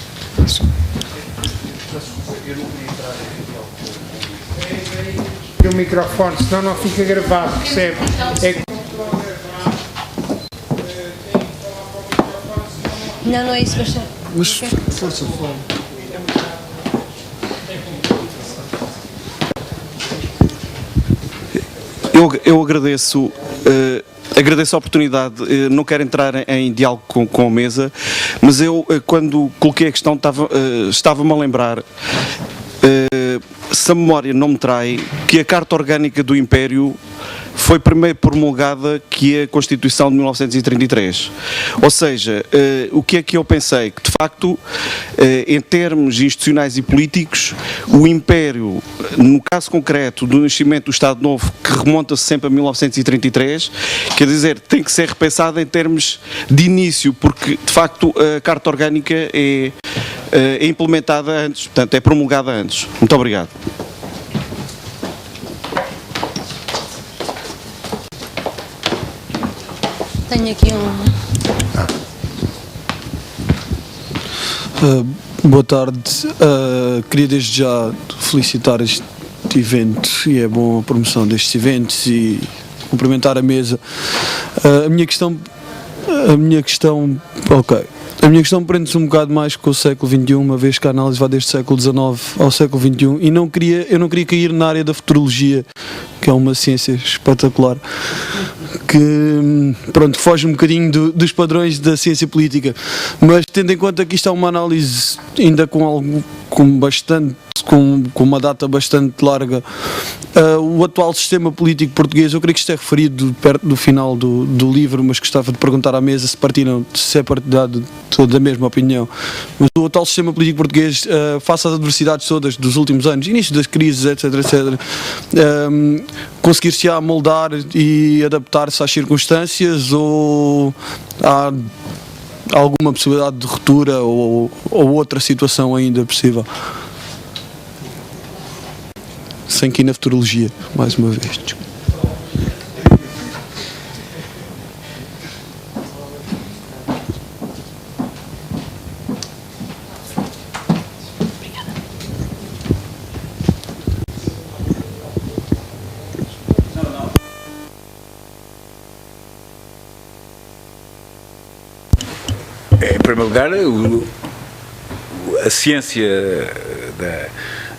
O microfone, senão não fica gravado, percebe? Não é isso, mas força, fala. Eu agradeço a oportunidade, não quero entrar em diálogo com a mesa, mas eu, quando coloquei a questão, estava-me a lembrar, se a memória não me trai, que a Carta Orgânica do Império foi primeiro promulgada que a Constituição de 1933. Ou seja, o que é que eu pensei? Que de facto, em termos institucionais e políticos, o Império, no caso concreto do nascimento do Estado Novo, que remonta-se sempre a 1933, quer dizer, tem que ser repensada em termos de início, porque de facto a Carta Orgânica é implementada antes, portanto é promulgada antes. Muito obrigado. Tenho aqui boa tarde. Queria desde já felicitar este evento, e é bom a promoção destes eventos, e cumprimentar a mesa. A minha questão prende-se um bocado mais com o século XXI, uma vez que a análise vai desde o século XIX ao século XXI, e eu não queria cair na área da futurologia, que é uma ciência espetacular, que pronto, foge um bocadinho dos padrões da ciência política, mas tendo em conta que isto é uma análise ainda com uma data bastante larga, o atual sistema político português, eu creio que isto é referido perto do final do livro, mas gostava de perguntar à mesa se é partilhado da mesma opinião, mas o atual sistema político português, face às adversidades todas dos últimos anos, início das crises, etc, conseguir-se a moldar e adaptar-se às circunstâncias, ou há alguma possibilidade de ruptura ou outra situação ainda possível? Sem que ir na futurologia, mais uma vez. Em primeiro lugar, a ciência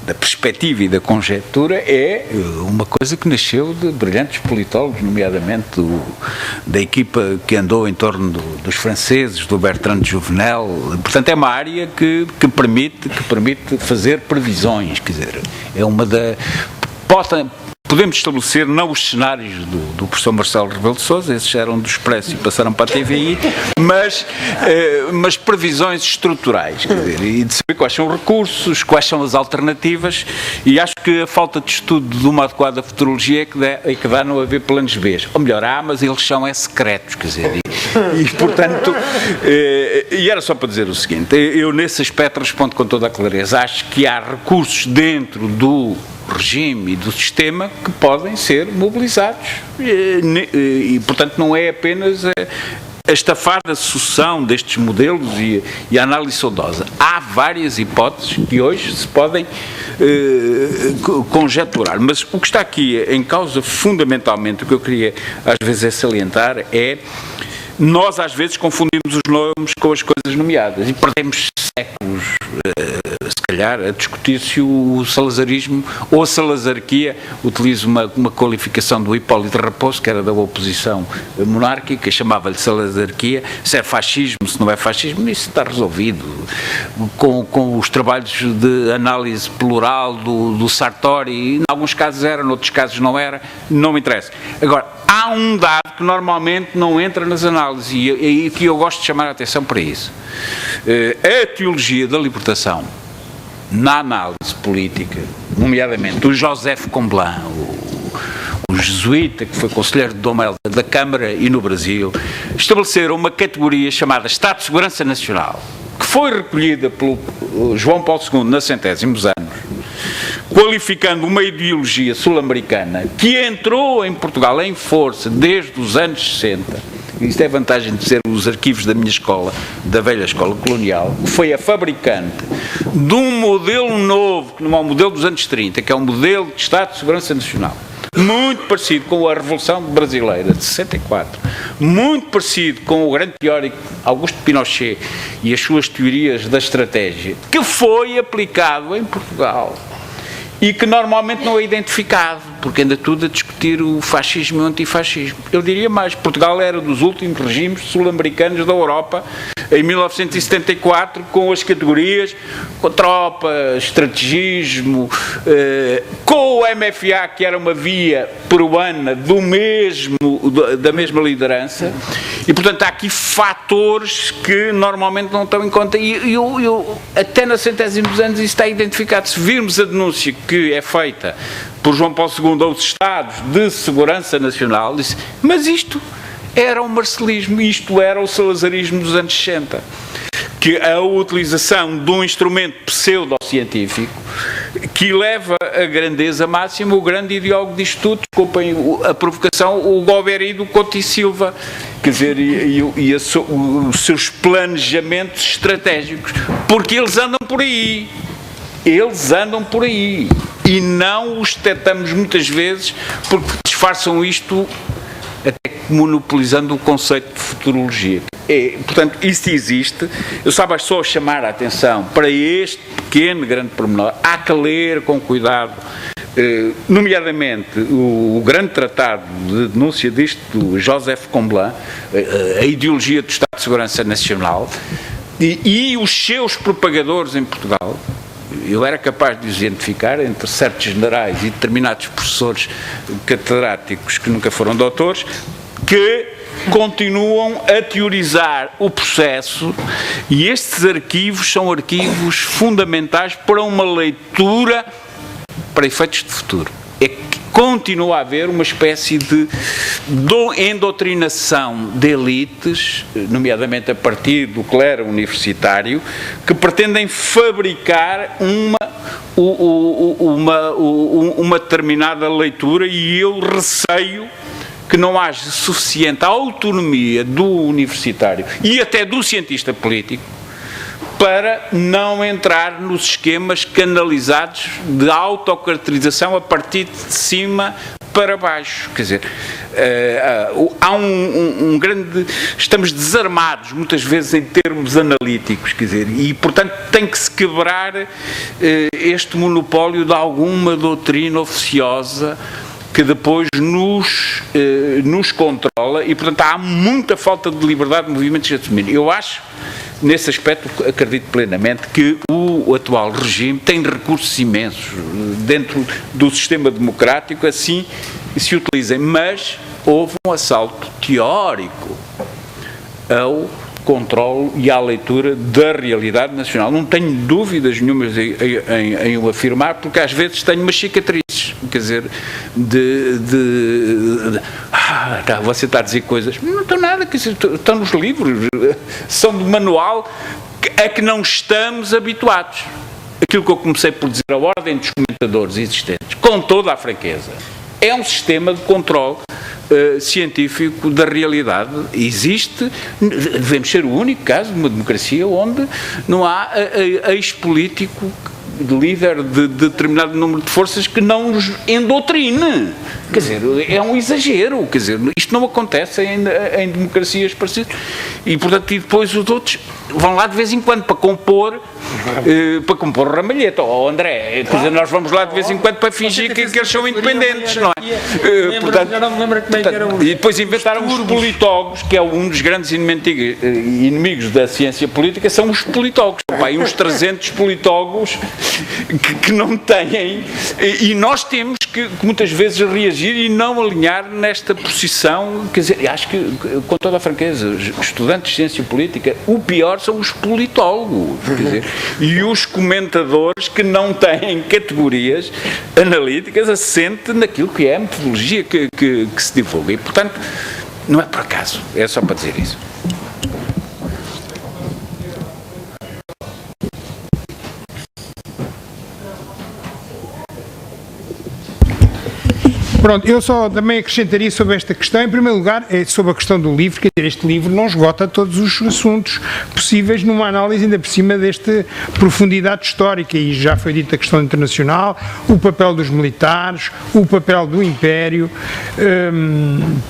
da perspectiva e da conjectura é uma coisa que nasceu de brilhantes politólogos, nomeadamente da equipa que andou em torno dos franceses, do Bertrand de Jouvenel. Portanto, é uma área que permite fazer previsões, quer dizer, é uma da... Podemos estabelecer não os cenários do professor Marcelo Rebelo de Sousa, esses eram do Expresso e passaram para a TVI, mas previsões estruturais, quer dizer, e de saber quais são os recursos, quais são as alternativas, e acho que a falta de estudo de uma adequada futurologia é que dá não haver planos B. Ou melhor, há, mas eles são secretos, quer dizer, e portanto, e era só para dizer o seguinte, eu nesse aspecto respondo com toda a clareza, acho que há recursos dentro do regime e do sistema que podem ser mobilizados e portanto não é apenas a estafada sucessão destes modelos e a análise saudosa. Há várias hipóteses que hoje se podem conjecturar, mas o que está aqui em causa fundamentalmente, o que eu queria às vezes é salientar é nós às vezes confundimos os nomes com as coisas nomeadas e perdemos séculos, se calhar, a discutir se o salazarismo ou a salazarquia, utilizo uma qualificação do Hipólito Raposo, que era da oposição monárquica, chamava-lhe salazarquia, se é fascismo, se não é fascismo, isso está resolvido com os trabalhos de análise plural do Sartori, em alguns casos era, noutros casos não era, não me interessa. Agora, há um dado que normalmente não entra nas análises e que eu gosto de chamar a atenção para isso. A teologia da libertação na análise política, nomeadamente o Joseph Comblan, o jesuíta que foi conselheiro de Dom Melo da Câmara e no Brasil, estabeleceram uma categoria chamada Estado de Segurança Nacional, que foi recolhida pelo João Paulo II na centésimos anos, qualificando uma ideologia sul-americana que entrou em Portugal em força desde os anos 60, isto é vantagem de ser os arquivos da minha escola, da velha escola colonial, que foi a fabricante de um modelo novo, que não é um modelo dos anos 30, que é um modelo de Estado de Segurança Nacional, muito parecido com a Revolução Brasileira de 64, muito parecido com o grande teórico Augusto Pinochet e as suas teorias da estratégia, que foi aplicado em Portugal e que normalmente não é identificado, porque anda tudo a discutir o fascismo e o antifascismo. Eu diria mais, Portugal era dos últimos regimes sul-americanos da Europa, em 1974, com as categorias, com tropa, estrategismo, com o MFA, que era uma via peruana da mesma liderança, e portanto há aqui fatores que normalmente não estão em conta, e até nos centésimos anos isso está identificado. Se virmos a denúncia que é feita por João Paulo II aos Estados de Segurança Nacional, disse, mas isto era o marcelismo, isto era o salazarismo dos anos 60, que a utilização de um instrumento pseudocientífico que leva a grandeza máxima, o grande ideólogo disto tudo, desculpem a provocação, o Golbery Couto e Silva, quer dizer, os seus planejamentos estratégicos, porque eles andam por aí. E não os detectamos muitas vezes porque disfarçam isto até monopolizando o conceito de futurologia. Portanto, isso existe. Eu só chamar a atenção para este pequeno, grande pormenor. Há que ler com cuidado, nomeadamente o grande tratado de denúncia disto do Joseph Comblan, a ideologia do Estado de Segurança Nacional, e os seus propagadores em Portugal. Eu era capaz de os identificar entre certos generais e determinados professores catedráticos que nunca foram doutores, que continuam a teorizar o processo, e estes arquivos são arquivos fundamentais para uma leitura para efeitos de futuro. É que continua a haver uma espécie de endoctrinação de elites, nomeadamente a partir do clero universitário, que pretendem fabricar uma determinada leitura, e eu receio que não haja suficiente autonomia do universitário e até do cientista político para não entrar nos esquemas canalizados de autocaracterização a partir de cima para baixo. Quer dizer, há um grande... Estamos desarmados, muitas vezes, em termos analíticos, quer dizer, e, portanto, tem que se quebrar este monopólio de alguma doutrina oficiosa que depois nos controla e, portanto, há muita falta de liberdade de movimentos de domínio. Eu acho, nesse aspecto, acredito plenamente que o atual regime tem recursos imensos dentro do sistema democrático, assim se utilizem, mas houve um assalto teórico ao controle e à leitura da realidade nacional. Não tenho dúvidas nenhumas em o afirmar, porque às vezes tenho umas cicatrizes, quer dizer, você está a dizer coisas, não estão nada, quer dizer, estão nos livros, são de manual a que não estamos habituados. Aquilo que eu comecei por dizer, a ordem dos comentadores existentes, com toda a franqueza, é um sistema de controle científico da realidade. Existe, devemos ser o único caso de uma democracia onde não há ex-político líder de determinado número de forças que não nos endoutrine. Quer dizer, é um exagero, quer dizer, isto não acontece em democracias parecidas. E, portanto, e depois os outros vão lá de vez em quando para compor ramalheta. André, quer dizer, nós vamos lá de vez em quando para fingir que eles são independentes, não é? Portanto, já não me lembro como é que era e depois inventaram os politólogos, que é um dos grandes inimigos da ciência política, são os politólogos. E uns 300 politólogos que não têm, e nós temos que muitas vezes reagir e não alinhar nesta posição. Quer dizer, acho que, com toda a franqueza, estudantes de ciência política, o pior são os politólogos, quer dizer, e os comentadores que não têm categorias analíticas assente naquilo que é a metodologia que se divulga. E, portanto, não é por acaso, é só para dizer isso. Pronto, eu só também acrescentaria sobre esta questão. Em primeiro lugar, é sobre a questão do livro, quer dizer, este livro não esgota todos os assuntos possíveis numa análise ainda por cima desta profundidade histórica, e já foi dita a questão internacional, o papel dos militares, o papel do Império,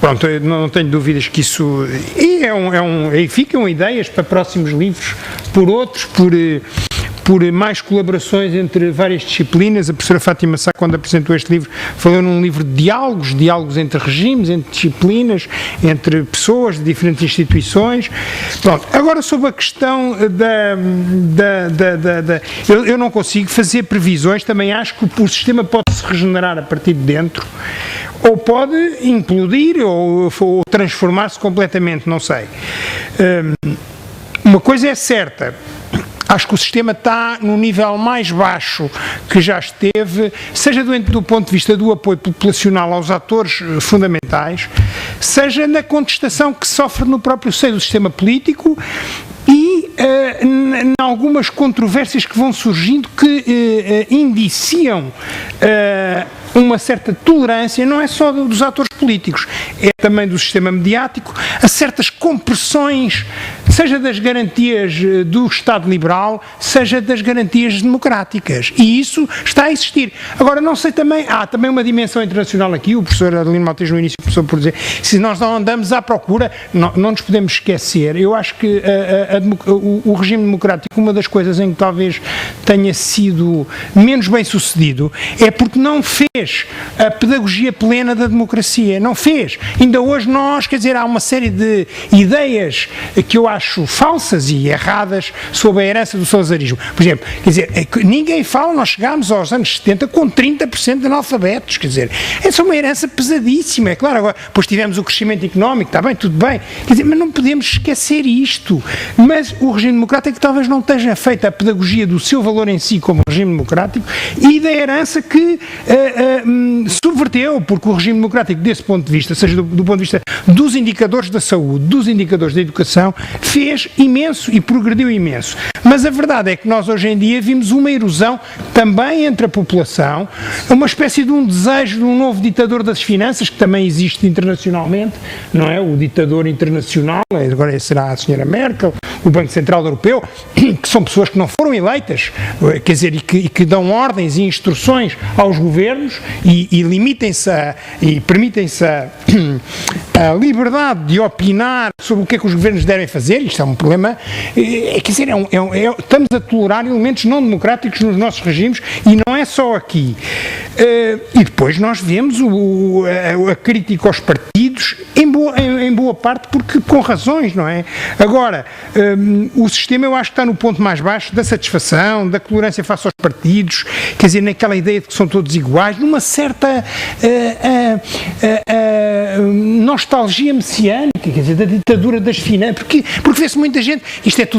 pronto, eu não tenho dúvidas que isso, e ficam ideias para próximos livros, por outros, por mais colaborações entre várias disciplinas. A professora Fátima Sá, quando apresentou este livro, falou num livro de diálogos entre regimes, entre disciplinas, entre pessoas de diferentes instituições. Pronto, agora sobre a questão eu não consigo fazer previsões, também acho que o sistema pode se regenerar a partir de dentro, ou pode implodir, ou transformar-se completamente, não sei. Uma coisa é certa, acho que o sistema está no nível mais baixo que já esteve, seja do ponto de vista do apoio populacional aos atores fundamentais, seja na contestação que sofre no próprio seio do sistema político e em algumas controvérsias que vão surgindo que indiciam uma certa tolerância, não é só dos atores políticos, é também do sistema mediático, a certas compressões, seja das garantias do Estado liberal, seja das garantias democráticas, e isso está a existir. Agora, não sei também, há também uma dimensão internacional aqui, o professor Adelino Maltês no início começou por dizer, se nós não andamos à procura, não nos podemos esquecer, eu acho que o regime democrático, uma das coisas em que talvez tenha sido menos bem sucedido, é porque não fez a pedagogia plena da democracia, não fez. Ainda hoje quer dizer, há uma série de ideias que eu acho falsas e erradas sobre a herança do salazarismo. Por exemplo, quer dizer, ninguém fala, nós chegámos aos anos 70 com 30% de analfabetos, quer dizer, essa é uma herança pesadíssima, é claro, agora, depois tivemos o crescimento económico, está bem, tudo bem, quer dizer, mas não podemos esquecer isto. Mas o regime democrático talvez não esteja feita a pedagogia do seu valor em si como regime democrático e da herança que subverteu, porque o regime democrático desse ponto de vista, seja do ponto de vista dos indicadores da saúde, dos indicadores da educação, fez imenso e progrediu imenso. Mas a verdade é que nós hoje em dia vimos uma erosão também entre a população, uma espécie de um desejo de um novo ditador das finanças, que também existe internacionalmente, não é? O ditador internacional, agora será a senhora Merkel, o Banco Central Europeu, que são pessoas que não foram eleitas, quer dizer, e que dão ordens e instruções aos governos e limitem-se e permitem-se a liberdade de opinar sobre o que é que os governos devem fazer. Isto é um problema, quer dizer, estamos a tolerar elementos não democráticos nos nossos regimes, e não é só aqui. E depois nós vemos a crítica aos partidos, em boa parte porque com razões, não é? Agora, o sistema eu acho que está no ponto mais baixo da satisfação, da tolerância face aos partidos, quer dizer, naquela ideia de que são todos iguais, numa certa nostalgia messiânica, quer dizer, da ditadura das finanças, porque vê-se muita gente,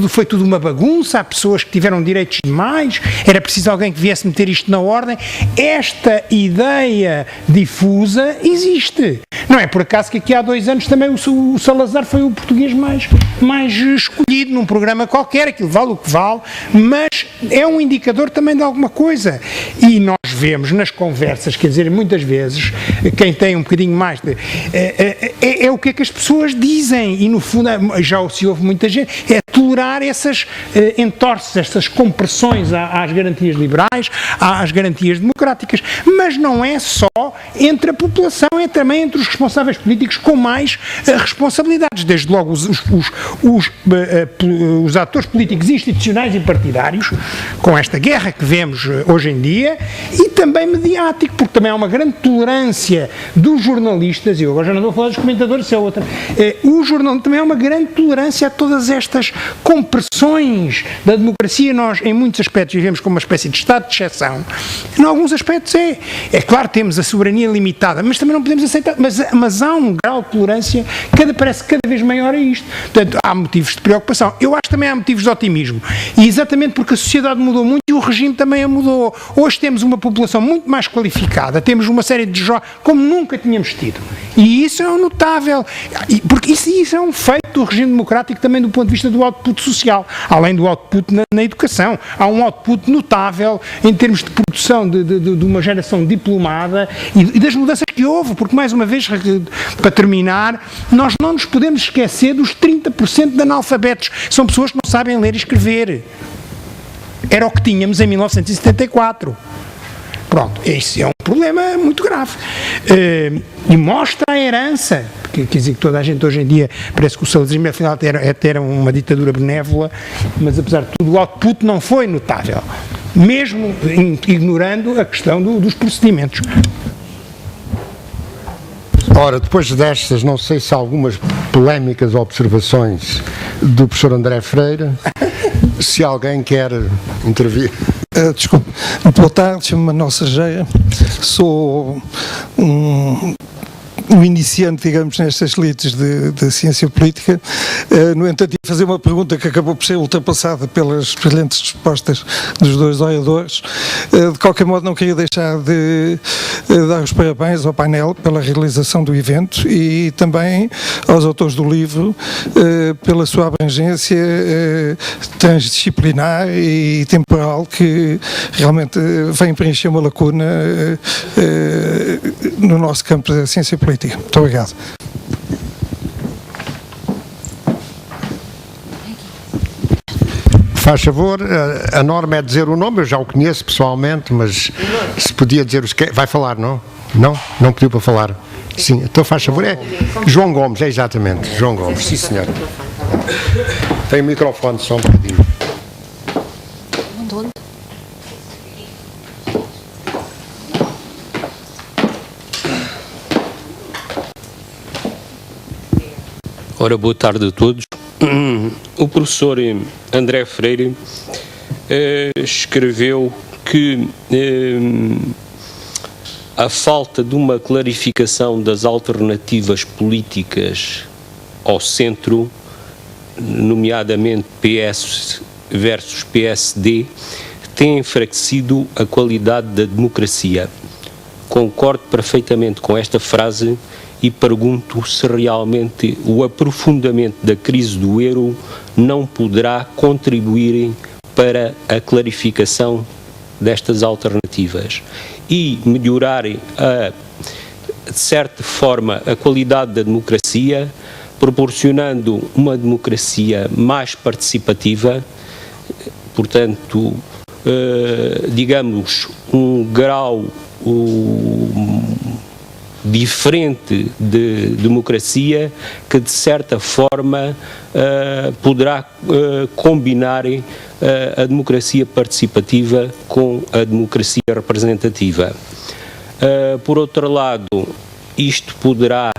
foi tudo uma bagunça, há pessoas que tiveram direitos demais, era preciso alguém que viesse meter isto na ordem. Esta ideia difusa existe. Não é por acaso que aqui há 2 anos também o Salazar foi o português mais escolhido num programa qualquer, aquilo vale o que vale, mas é um indicador também de alguma coisa. E nós vemos nas conversas, quer dizer, muitas vezes, quem tem um bocadinho mais de... É o que é que as pessoas dizem, e no fundo já se ouve muita gente, é tolerar essas entorces, essas compressões às garantias liberais, às garantias democráticas, mas não é só entre a população, é também entre os responsáveis políticos com mais responsabilidades, desde logo os atores políticos institucionais e partidários, com esta guerra que vemos hoje em dia, e também mediático, porque também há uma grande tolerância dos jornalistas, e eu agora já não vou falar dos comentadores, isso é outra, o jornal também há uma grande tolerância a todas estas compressões da democracia. Nós, em muitos aspectos, vivemos como uma espécie de estado de exceção. Em alguns aspectos é claro, temos a soberania limitada, mas também não podemos aceitar, mas há um grau de tolerância que parece cada vez maior a isto. Portanto, há motivos de preocupação. Eu acho que também há motivos de otimismo, e exatamente porque a sociedade mudou muito e o regime também a mudou. Hoje temos uma população muito mais qualificada, temos uma série de jovens como nunca tínhamos tido, e isso é um notável, porque isso é um feito do regime democrático também do ponto de vista do output social, além do output na educação. Há um output notável em termos de produção de uma geração diplomada e das mudanças que houve, porque, mais uma vez, para terminar, nós não nos podemos esquecer dos 30% de analfabetos. São pessoas que não sabem ler e escrever. Era o que tínhamos em 1974. Pronto, esse é um problema muito grave. E mostra a herança, porque quer dizer que toda a gente hoje em dia parece que o salazarismo afinal até era uma ditadura benévola, mas apesar de tudo o output não foi notável, mesmo ignorando a questão dos procedimentos. Ora, depois destas, não sei se há algumas polémicas observações do professor André Freire, se alguém quer intervir. Desculpe. Boa tarde, chamo-me Manuel Sageia, sou um iniciante, digamos, nestas elites de ciência política. No entanto, ia fazer uma pergunta que acabou por ser ultrapassada pelas brilhantes respostas dos dois oradores. De qualquer modo, não queria deixar de dar os parabéns ao painel pela realização do evento e também aos autores do livro pela sua abrangência transdisciplinar e temporal, que realmente vem preencher uma lacuna no nosso campo da ciência política. Muito obrigado. Faz favor, a norma é dizer o nome, eu já o conheço pessoalmente, mas se podia dizer os que... Vai falar, não? Não pediu para falar. Sim, então faz favor, é João Gomes, é exatamente, João Gomes, sim senhor. Tem o microfone só um bocadinho. Ora, boa tarde a todos. O professor André Freire escreveu que a falta de uma clarificação das alternativas políticas ao centro, nomeadamente PS versus PSD, tem enfraquecido a qualidade da democracia. Concordo perfeitamente com esta frase e pergunto se realmente o aprofundamento da crise do euro não poderá contribuir para a clarificação destas alternativas e melhorar, de certa forma, a qualidade da democracia, proporcionando uma democracia mais participativa, portanto, digamos, um grau diferente de democracia que, de certa forma, poderá combinar a democracia participativa com a democracia representativa. Por outro lado, isto poderá,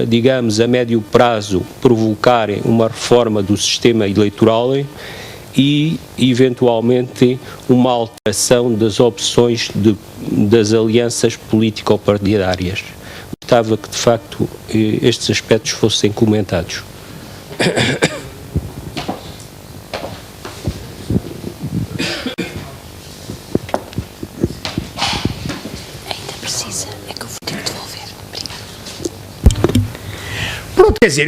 digamos, a médio prazo, provocar uma reforma do sistema eleitoral e, eventualmente, uma alteração das opções das alianças político-partidárias. Gostava que, de facto, estes aspectos fossem comentados. Quer dizer,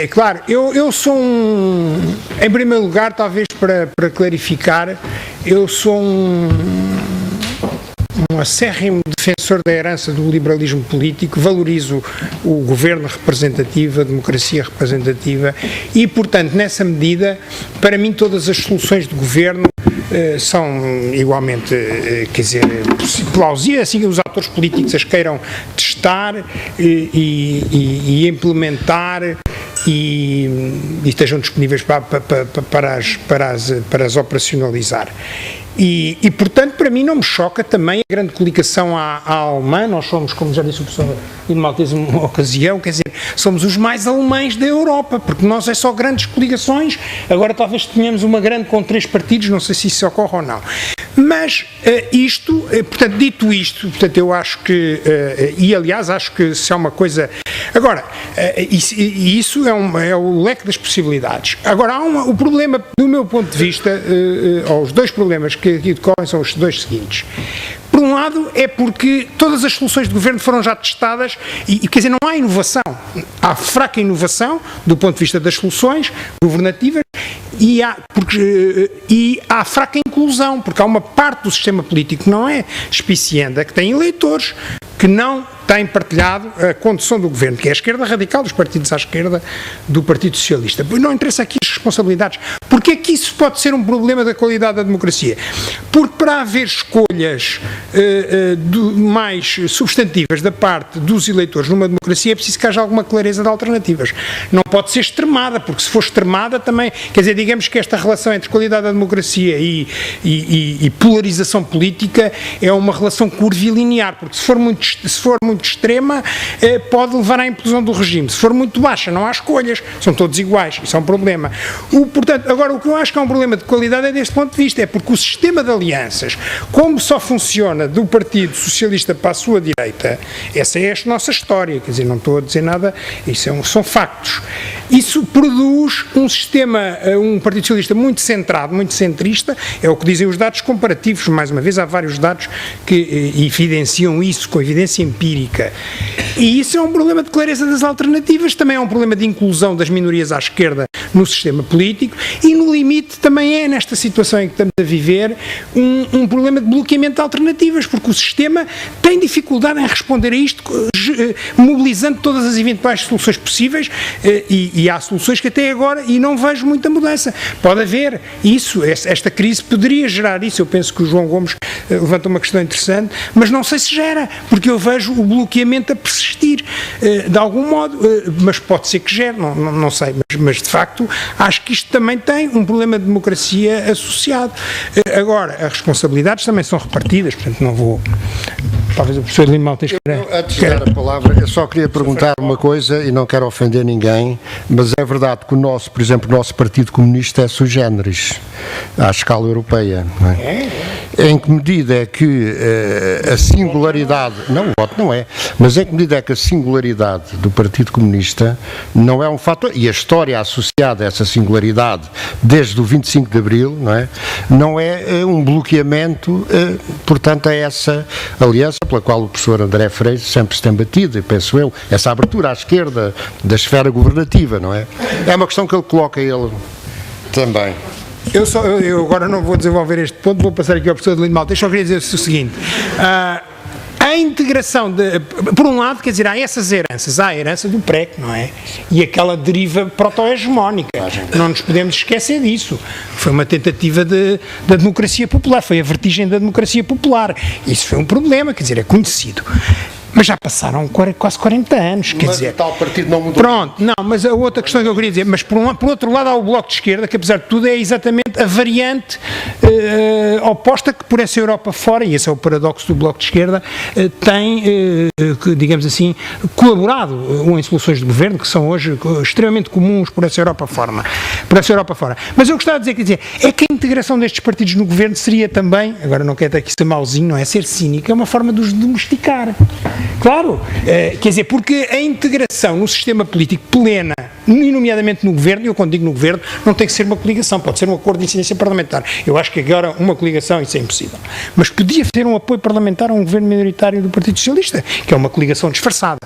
claro, eu sou em primeiro lugar, talvez para clarificar, eu sou um acérrimo defensor da herança do liberalismo político, valorizo o governo representativo, a democracia representativa e, portanto, nessa medida, para mim todas as soluções de governo são igualmente, quer dizer, plausíveis, assim que os atores políticos as queiram testar e implementar e estejam disponíveis para as operacionalizar. E, portanto, para mim não me choca também a grande coligação à alemã. Nós somos, como já disse o professor Lino Maltese numa ocasião, quer dizer, somos os mais alemães da Europa, porque nós é só grandes coligações. Agora talvez tenhamos uma grande com 3 partidos, não sei se isso ocorre ou não. Mas portanto, dito isto, portanto, eu acho que, e aliás, acho que se há uma coisa... Agora, isso é o leque das possibilidades. Agora, há o problema, do meu ponto de vista, ou os dois problemas que aqui decorrem são os dois seguintes. Por um lado, é porque todas as soluções de governo foram já testadas e quer dizer, não há inovação. Há fraca inovação do ponto de vista das soluções governativas e há fraca inclusão, porque há uma parte do sistema político que não é espicienda, que tem eleitores que não têm partilhado a condução do governo, que é a esquerda radical, dos partidos à esquerda do Partido Socialista. Não interessa aqui as responsabilidades. Porque é que isso pode ser um problema da qualidade da democracia? Porque para haver escolhas mais substantivas da parte dos eleitores numa democracia é preciso que haja alguma clareza de alternativas. Não pode ser extremada, porque se for extremada também, quer dizer, digamos que esta relação entre qualidade da democracia e polarização política é uma relação curvilinear, porque se for muito extrema, pode levar à implosão do regime. Se for muito baixa, não há escolhas, são todos iguais, isso é um problema. Portanto, agora, o que eu acho que é um problema de qualidade é deste ponto de vista, é porque o sistema de alianças, como só funciona do Partido Socialista para a sua direita, essa é a nossa história, quer dizer, não estou a dizer nada, isso são factos. Isso produz um sistema, um Partido Socialista muito centrado, muito centrista, é o que dizem os dados comparativos, mais uma vez, há vários dados que evidenciam isso, com evidência empírica. E isso é um problema de clareza das alternativas, também é um problema de inclusão das minorias à esquerda no sistema político e, no limite, também é, nesta situação em que estamos a viver, um problema de bloqueamento de alternativas, porque o sistema tem dificuldade em responder a isto, mobilizando todas as eventuais soluções possíveis e há soluções que até agora, e não vejo muita mudança. Pode haver isso, esta crise poderia gerar isso, eu penso que o João Gomes levanta uma questão interessante, mas não sei se gera, porque eu vejo o bloqueamento a persistir de algum modo, mas pode ser que gere, não sei, mas de facto acho que isto também tem um problema de democracia associado. Agora, as responsabilidades também são repartidas, portanto não vou... Talvez o professor Lino Maltese antes de dar a palavra, eu só queria perguntar uma coisa e não quero ofender ninguém, mas é verdade que por exemplo, o nosso Partido Comunista é sui generis à escala europeia, não é? Em que medida é que a singularidade, não, o voto não é, mas em que medida é que a singularidade do Partido Comunista não é um fator, e a história associada a essa singularidade desde o 25 de Abril, não é um bloqueamento, portanto, a essa aliança pela qual o professor André Freire sempre se tem batido, penso eu, essa abertura à esquerda da esfera governativa, não é? É uma questão que ele coloca ele também. Eu agora não vou desenvolver este ponto, vou passar aqui ao professor Lino Maltese, só queria dizer o seguinte, a integração, por um lado, quer dizer, há essas heranças, há a herança do PREC, não é? E aquela deriva proto-hegemónica, não nos podemos esquecer disso. Foi uma tentativa da democracia popular, foi a vertigem da democracia popular. Isso foi um problema, quer dizer, é conhecido. Mas já passaram quase 40 anos, quer dizer... Mas o tal partido não mudou. Pronto, não, mas a outra questão que eu queria dizer, mas por outro lado há o Bloco de Esquerda, que apesar de tudo é exatamente a variante oposta que por essa Europa fora, e esse é o paradoxo do Bloco de Esquerda, tem, digamos assim, colaborado em soluções de governo que são hoje extremamente comuns por essa Europa fora. Mas eu gostava de dizer, quer dizer, é que a integração destes partidos no governo seria também, agora não quero aqui ser mauzinho, não é ser cínico, é uma forma de os domesticar. Claro, quer dizer, porque a integração no sistema político plena, e nomeadamente no governo, e eu quando digo no governo, não tem que ser uma coligação, pode ser um acordo de incidência parlamentar. Eu acho que agora uma coligação isso é impossível. Mas podia ter um apoio parlamentar a um governo minoritário do Partido Socialista, que é uma coligação disfarçada.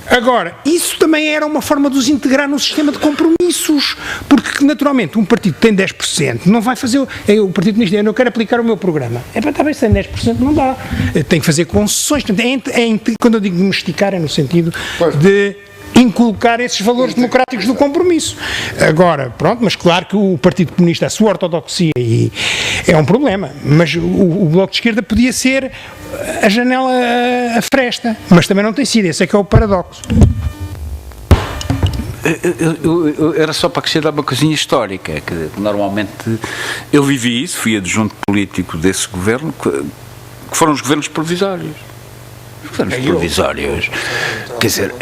Agora, isso também era uma forma de os integrar no sistema de compromissos, porque naturalmente um partido que tem 10% não vai fazer, o partido diz, eu não quero aplicar o meu programa. Está bem, se tem 10% não dá, tem que fazer concessões, quando eu digo domesticar é no sentido de inculcar esses valores democráticos do compromisso. Agora, pronto, mas claro que o Partido Comunista, a sua ortodoxia é um problema, mas o Bloco de Esquerda podia ser a janela a fresta, mas também não tem sido, esse é que é o paradoxo. Era só para acrescentar uma coisinha histórica, que normalmente eu vivi isso, fui adjunto político desse governo, que foram os governos provisórios. Provisórios. Quer dizer,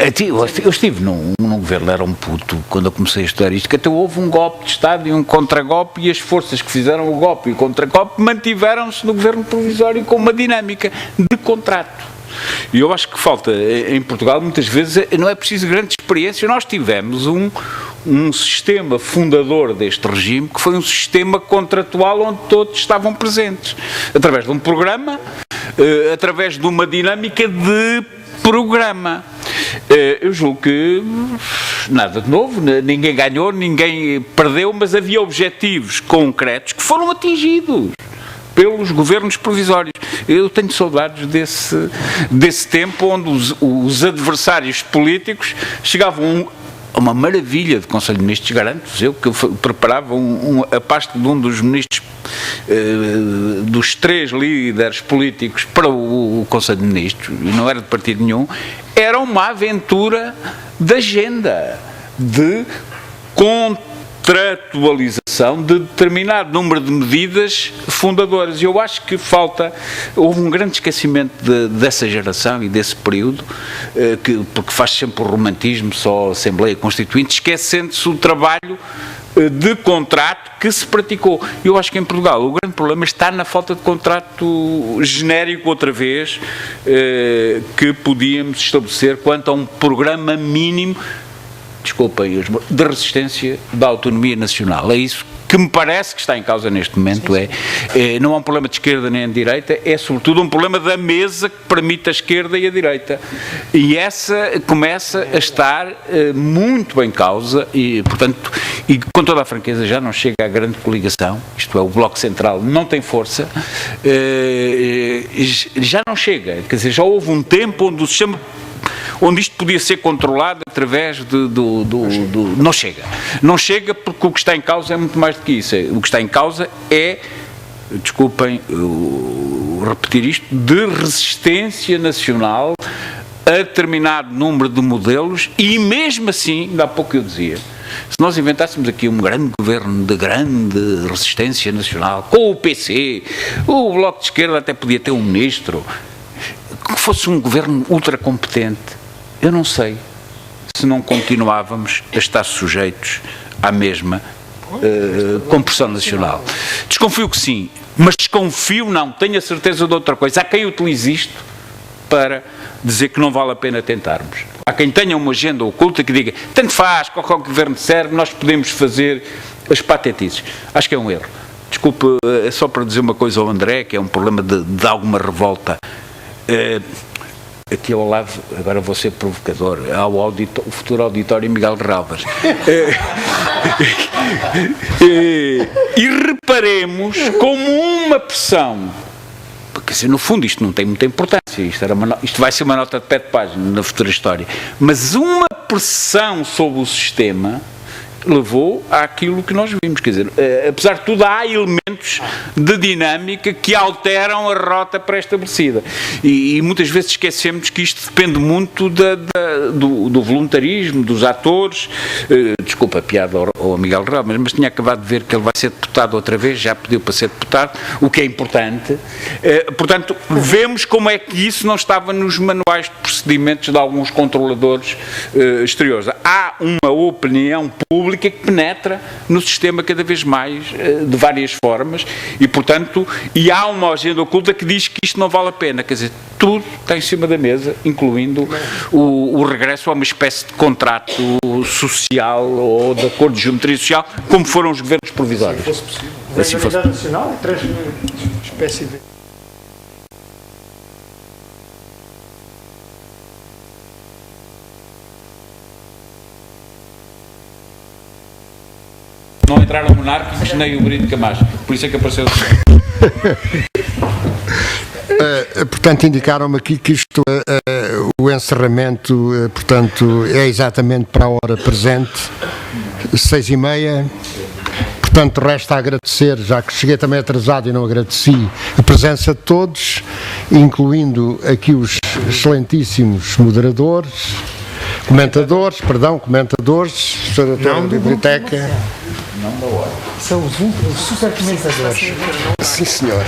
eu estive num governo, era um puto, quando eu comecei a estudar isto, que até houve um golpe de Estado e um contragolpe, e as forças que fizeram o golpe e o contragolpe mantiveram-se no governo provisório com uma dinâmica de contrato. E eu acho que falta, em Portugal, muitas vezes, não é preciso grande experiência. Nós tivemos um sistema fundador deste regime, que foi um sistema contratual onde todos estavam presentes, através de um programa, através de uma dinâmica de programa. Eu julgo que nada de novo, ninguém ganhou, ninguém perdeu, mas havia objetivos concretos que foram atingidos pelos governos provisórios. Eu tenho saudades desse tempo onde os adversários políticos chegavam a uma maravilha de Conselho de Ministros, garanto-vos eu, que eu preparava a pasta de um dos ministros, dos 3 líderes políticos para o Conselho de Ministros, e não era de partido nenhum, era uma aventura de agenda, de contratualização de determinado número de medidas fundadoras. E eu acho que houve um grande esquecimento dessa geração e desse período, porque faz sempre o romantismo, só a Assembleia Constituinte, esquecendo-se o trabalho de contrato que se praticou. Eu acho que em Portugal o grande problema está na falta de contrato genérico, outra vez, que podíamos estabelecer quanto a um programa mínimo, desculpem, de resistência da autonomia nacional. É isso que me parece que está em causa neste momento. Não é um problema de esquerda nem de direita, é sobretudo um problema da mesa que permite a esquerda e a direita. E essa começa a estar muito em causa e, portanto, e com toda a franqueza já não chega à grande coligação, isto é, o Bloco Central não tem força, já não chega, quer dizer, já houve um tempo onde o sistema, onde isto podia ser controlado através não chega. Não chega porque o que está em causa é muito mais do que isso. O que está em causa é, desculpem repetir isto, de resistência nacional a determinado número de modelos e mesmo assim, ainda há pouco eu dizia, se nós inventássemos aqui um grande governo de grande resistência nacional, com o PC, o Bloco de Esquerda até podia ter um ministro, que fosse um governo ultra competente, eu não sei se não continuávamos a estar sujeitos à mesma compressão nacional. Desconfio que sim, mas desconfio não, tenho a certeza de outra coisa. Há quem utilize isto para dizer que não vale a pena tentarmos. Há quem tenha uma agenda oculta que diga, tanto faz, qualquer governo serve, nós podemos fazer as patetices. Acho que é um erro. Desculpe, é só para dizer uma coisa ao André, que é um problema de alguma revolta. Aqui ao lado, agora vou ser provocador, há o futuro auditório Miguel Relvas. E reparemos como uma pressão quer dizer, no fundo isto não tem muita importância, isto vai ser uma nota de pé de página na futura história, mas uma pressão sobre o sistema levou àquilo que nós vimos, quer dizer, apesar de tudo há elementos de dinâmica que alteram a rota pré-estabelecida e muitas vezes esquecemos que isto depende muito do voluntarismo, dos atores, desculpa a piada ao Miguel Ramos, mas tinha acabado de ver que ele vai ser deputado outra vez, já pediu para ser deputado, o que é importante, portanto vemos como é que isso não estava nos manuais de procedimentos de alguns controladores exteriores. Há uma opinião pública que penetra no sistema cada vez mais, de várias formas, e portanto, há uma agenda oculta que diz que isto não vale a pena, quer dizer, tudo está em cima da mesa, incluindo o regresso a uma espécie de contrato social ou de acordo de geometria social, como foram os governos provisórios. Se fosse possível. Assim fosse. Nacional, espécie de... Não entraram monárquicos nem o Brito Camacho, por isso é que apareceu portanto, indicaram-me aqui que isto, o encerramento, portanto, é exatamente para a hora presente, 6h30. Portanto, resta agradecer, já que cheguei também atrasado e não agradeci, a presença de todos, incluindo aqui os excelentíssimos comentadores, Sr. Doutor da Biblioteca. São os super comentadores. Sim, senhor.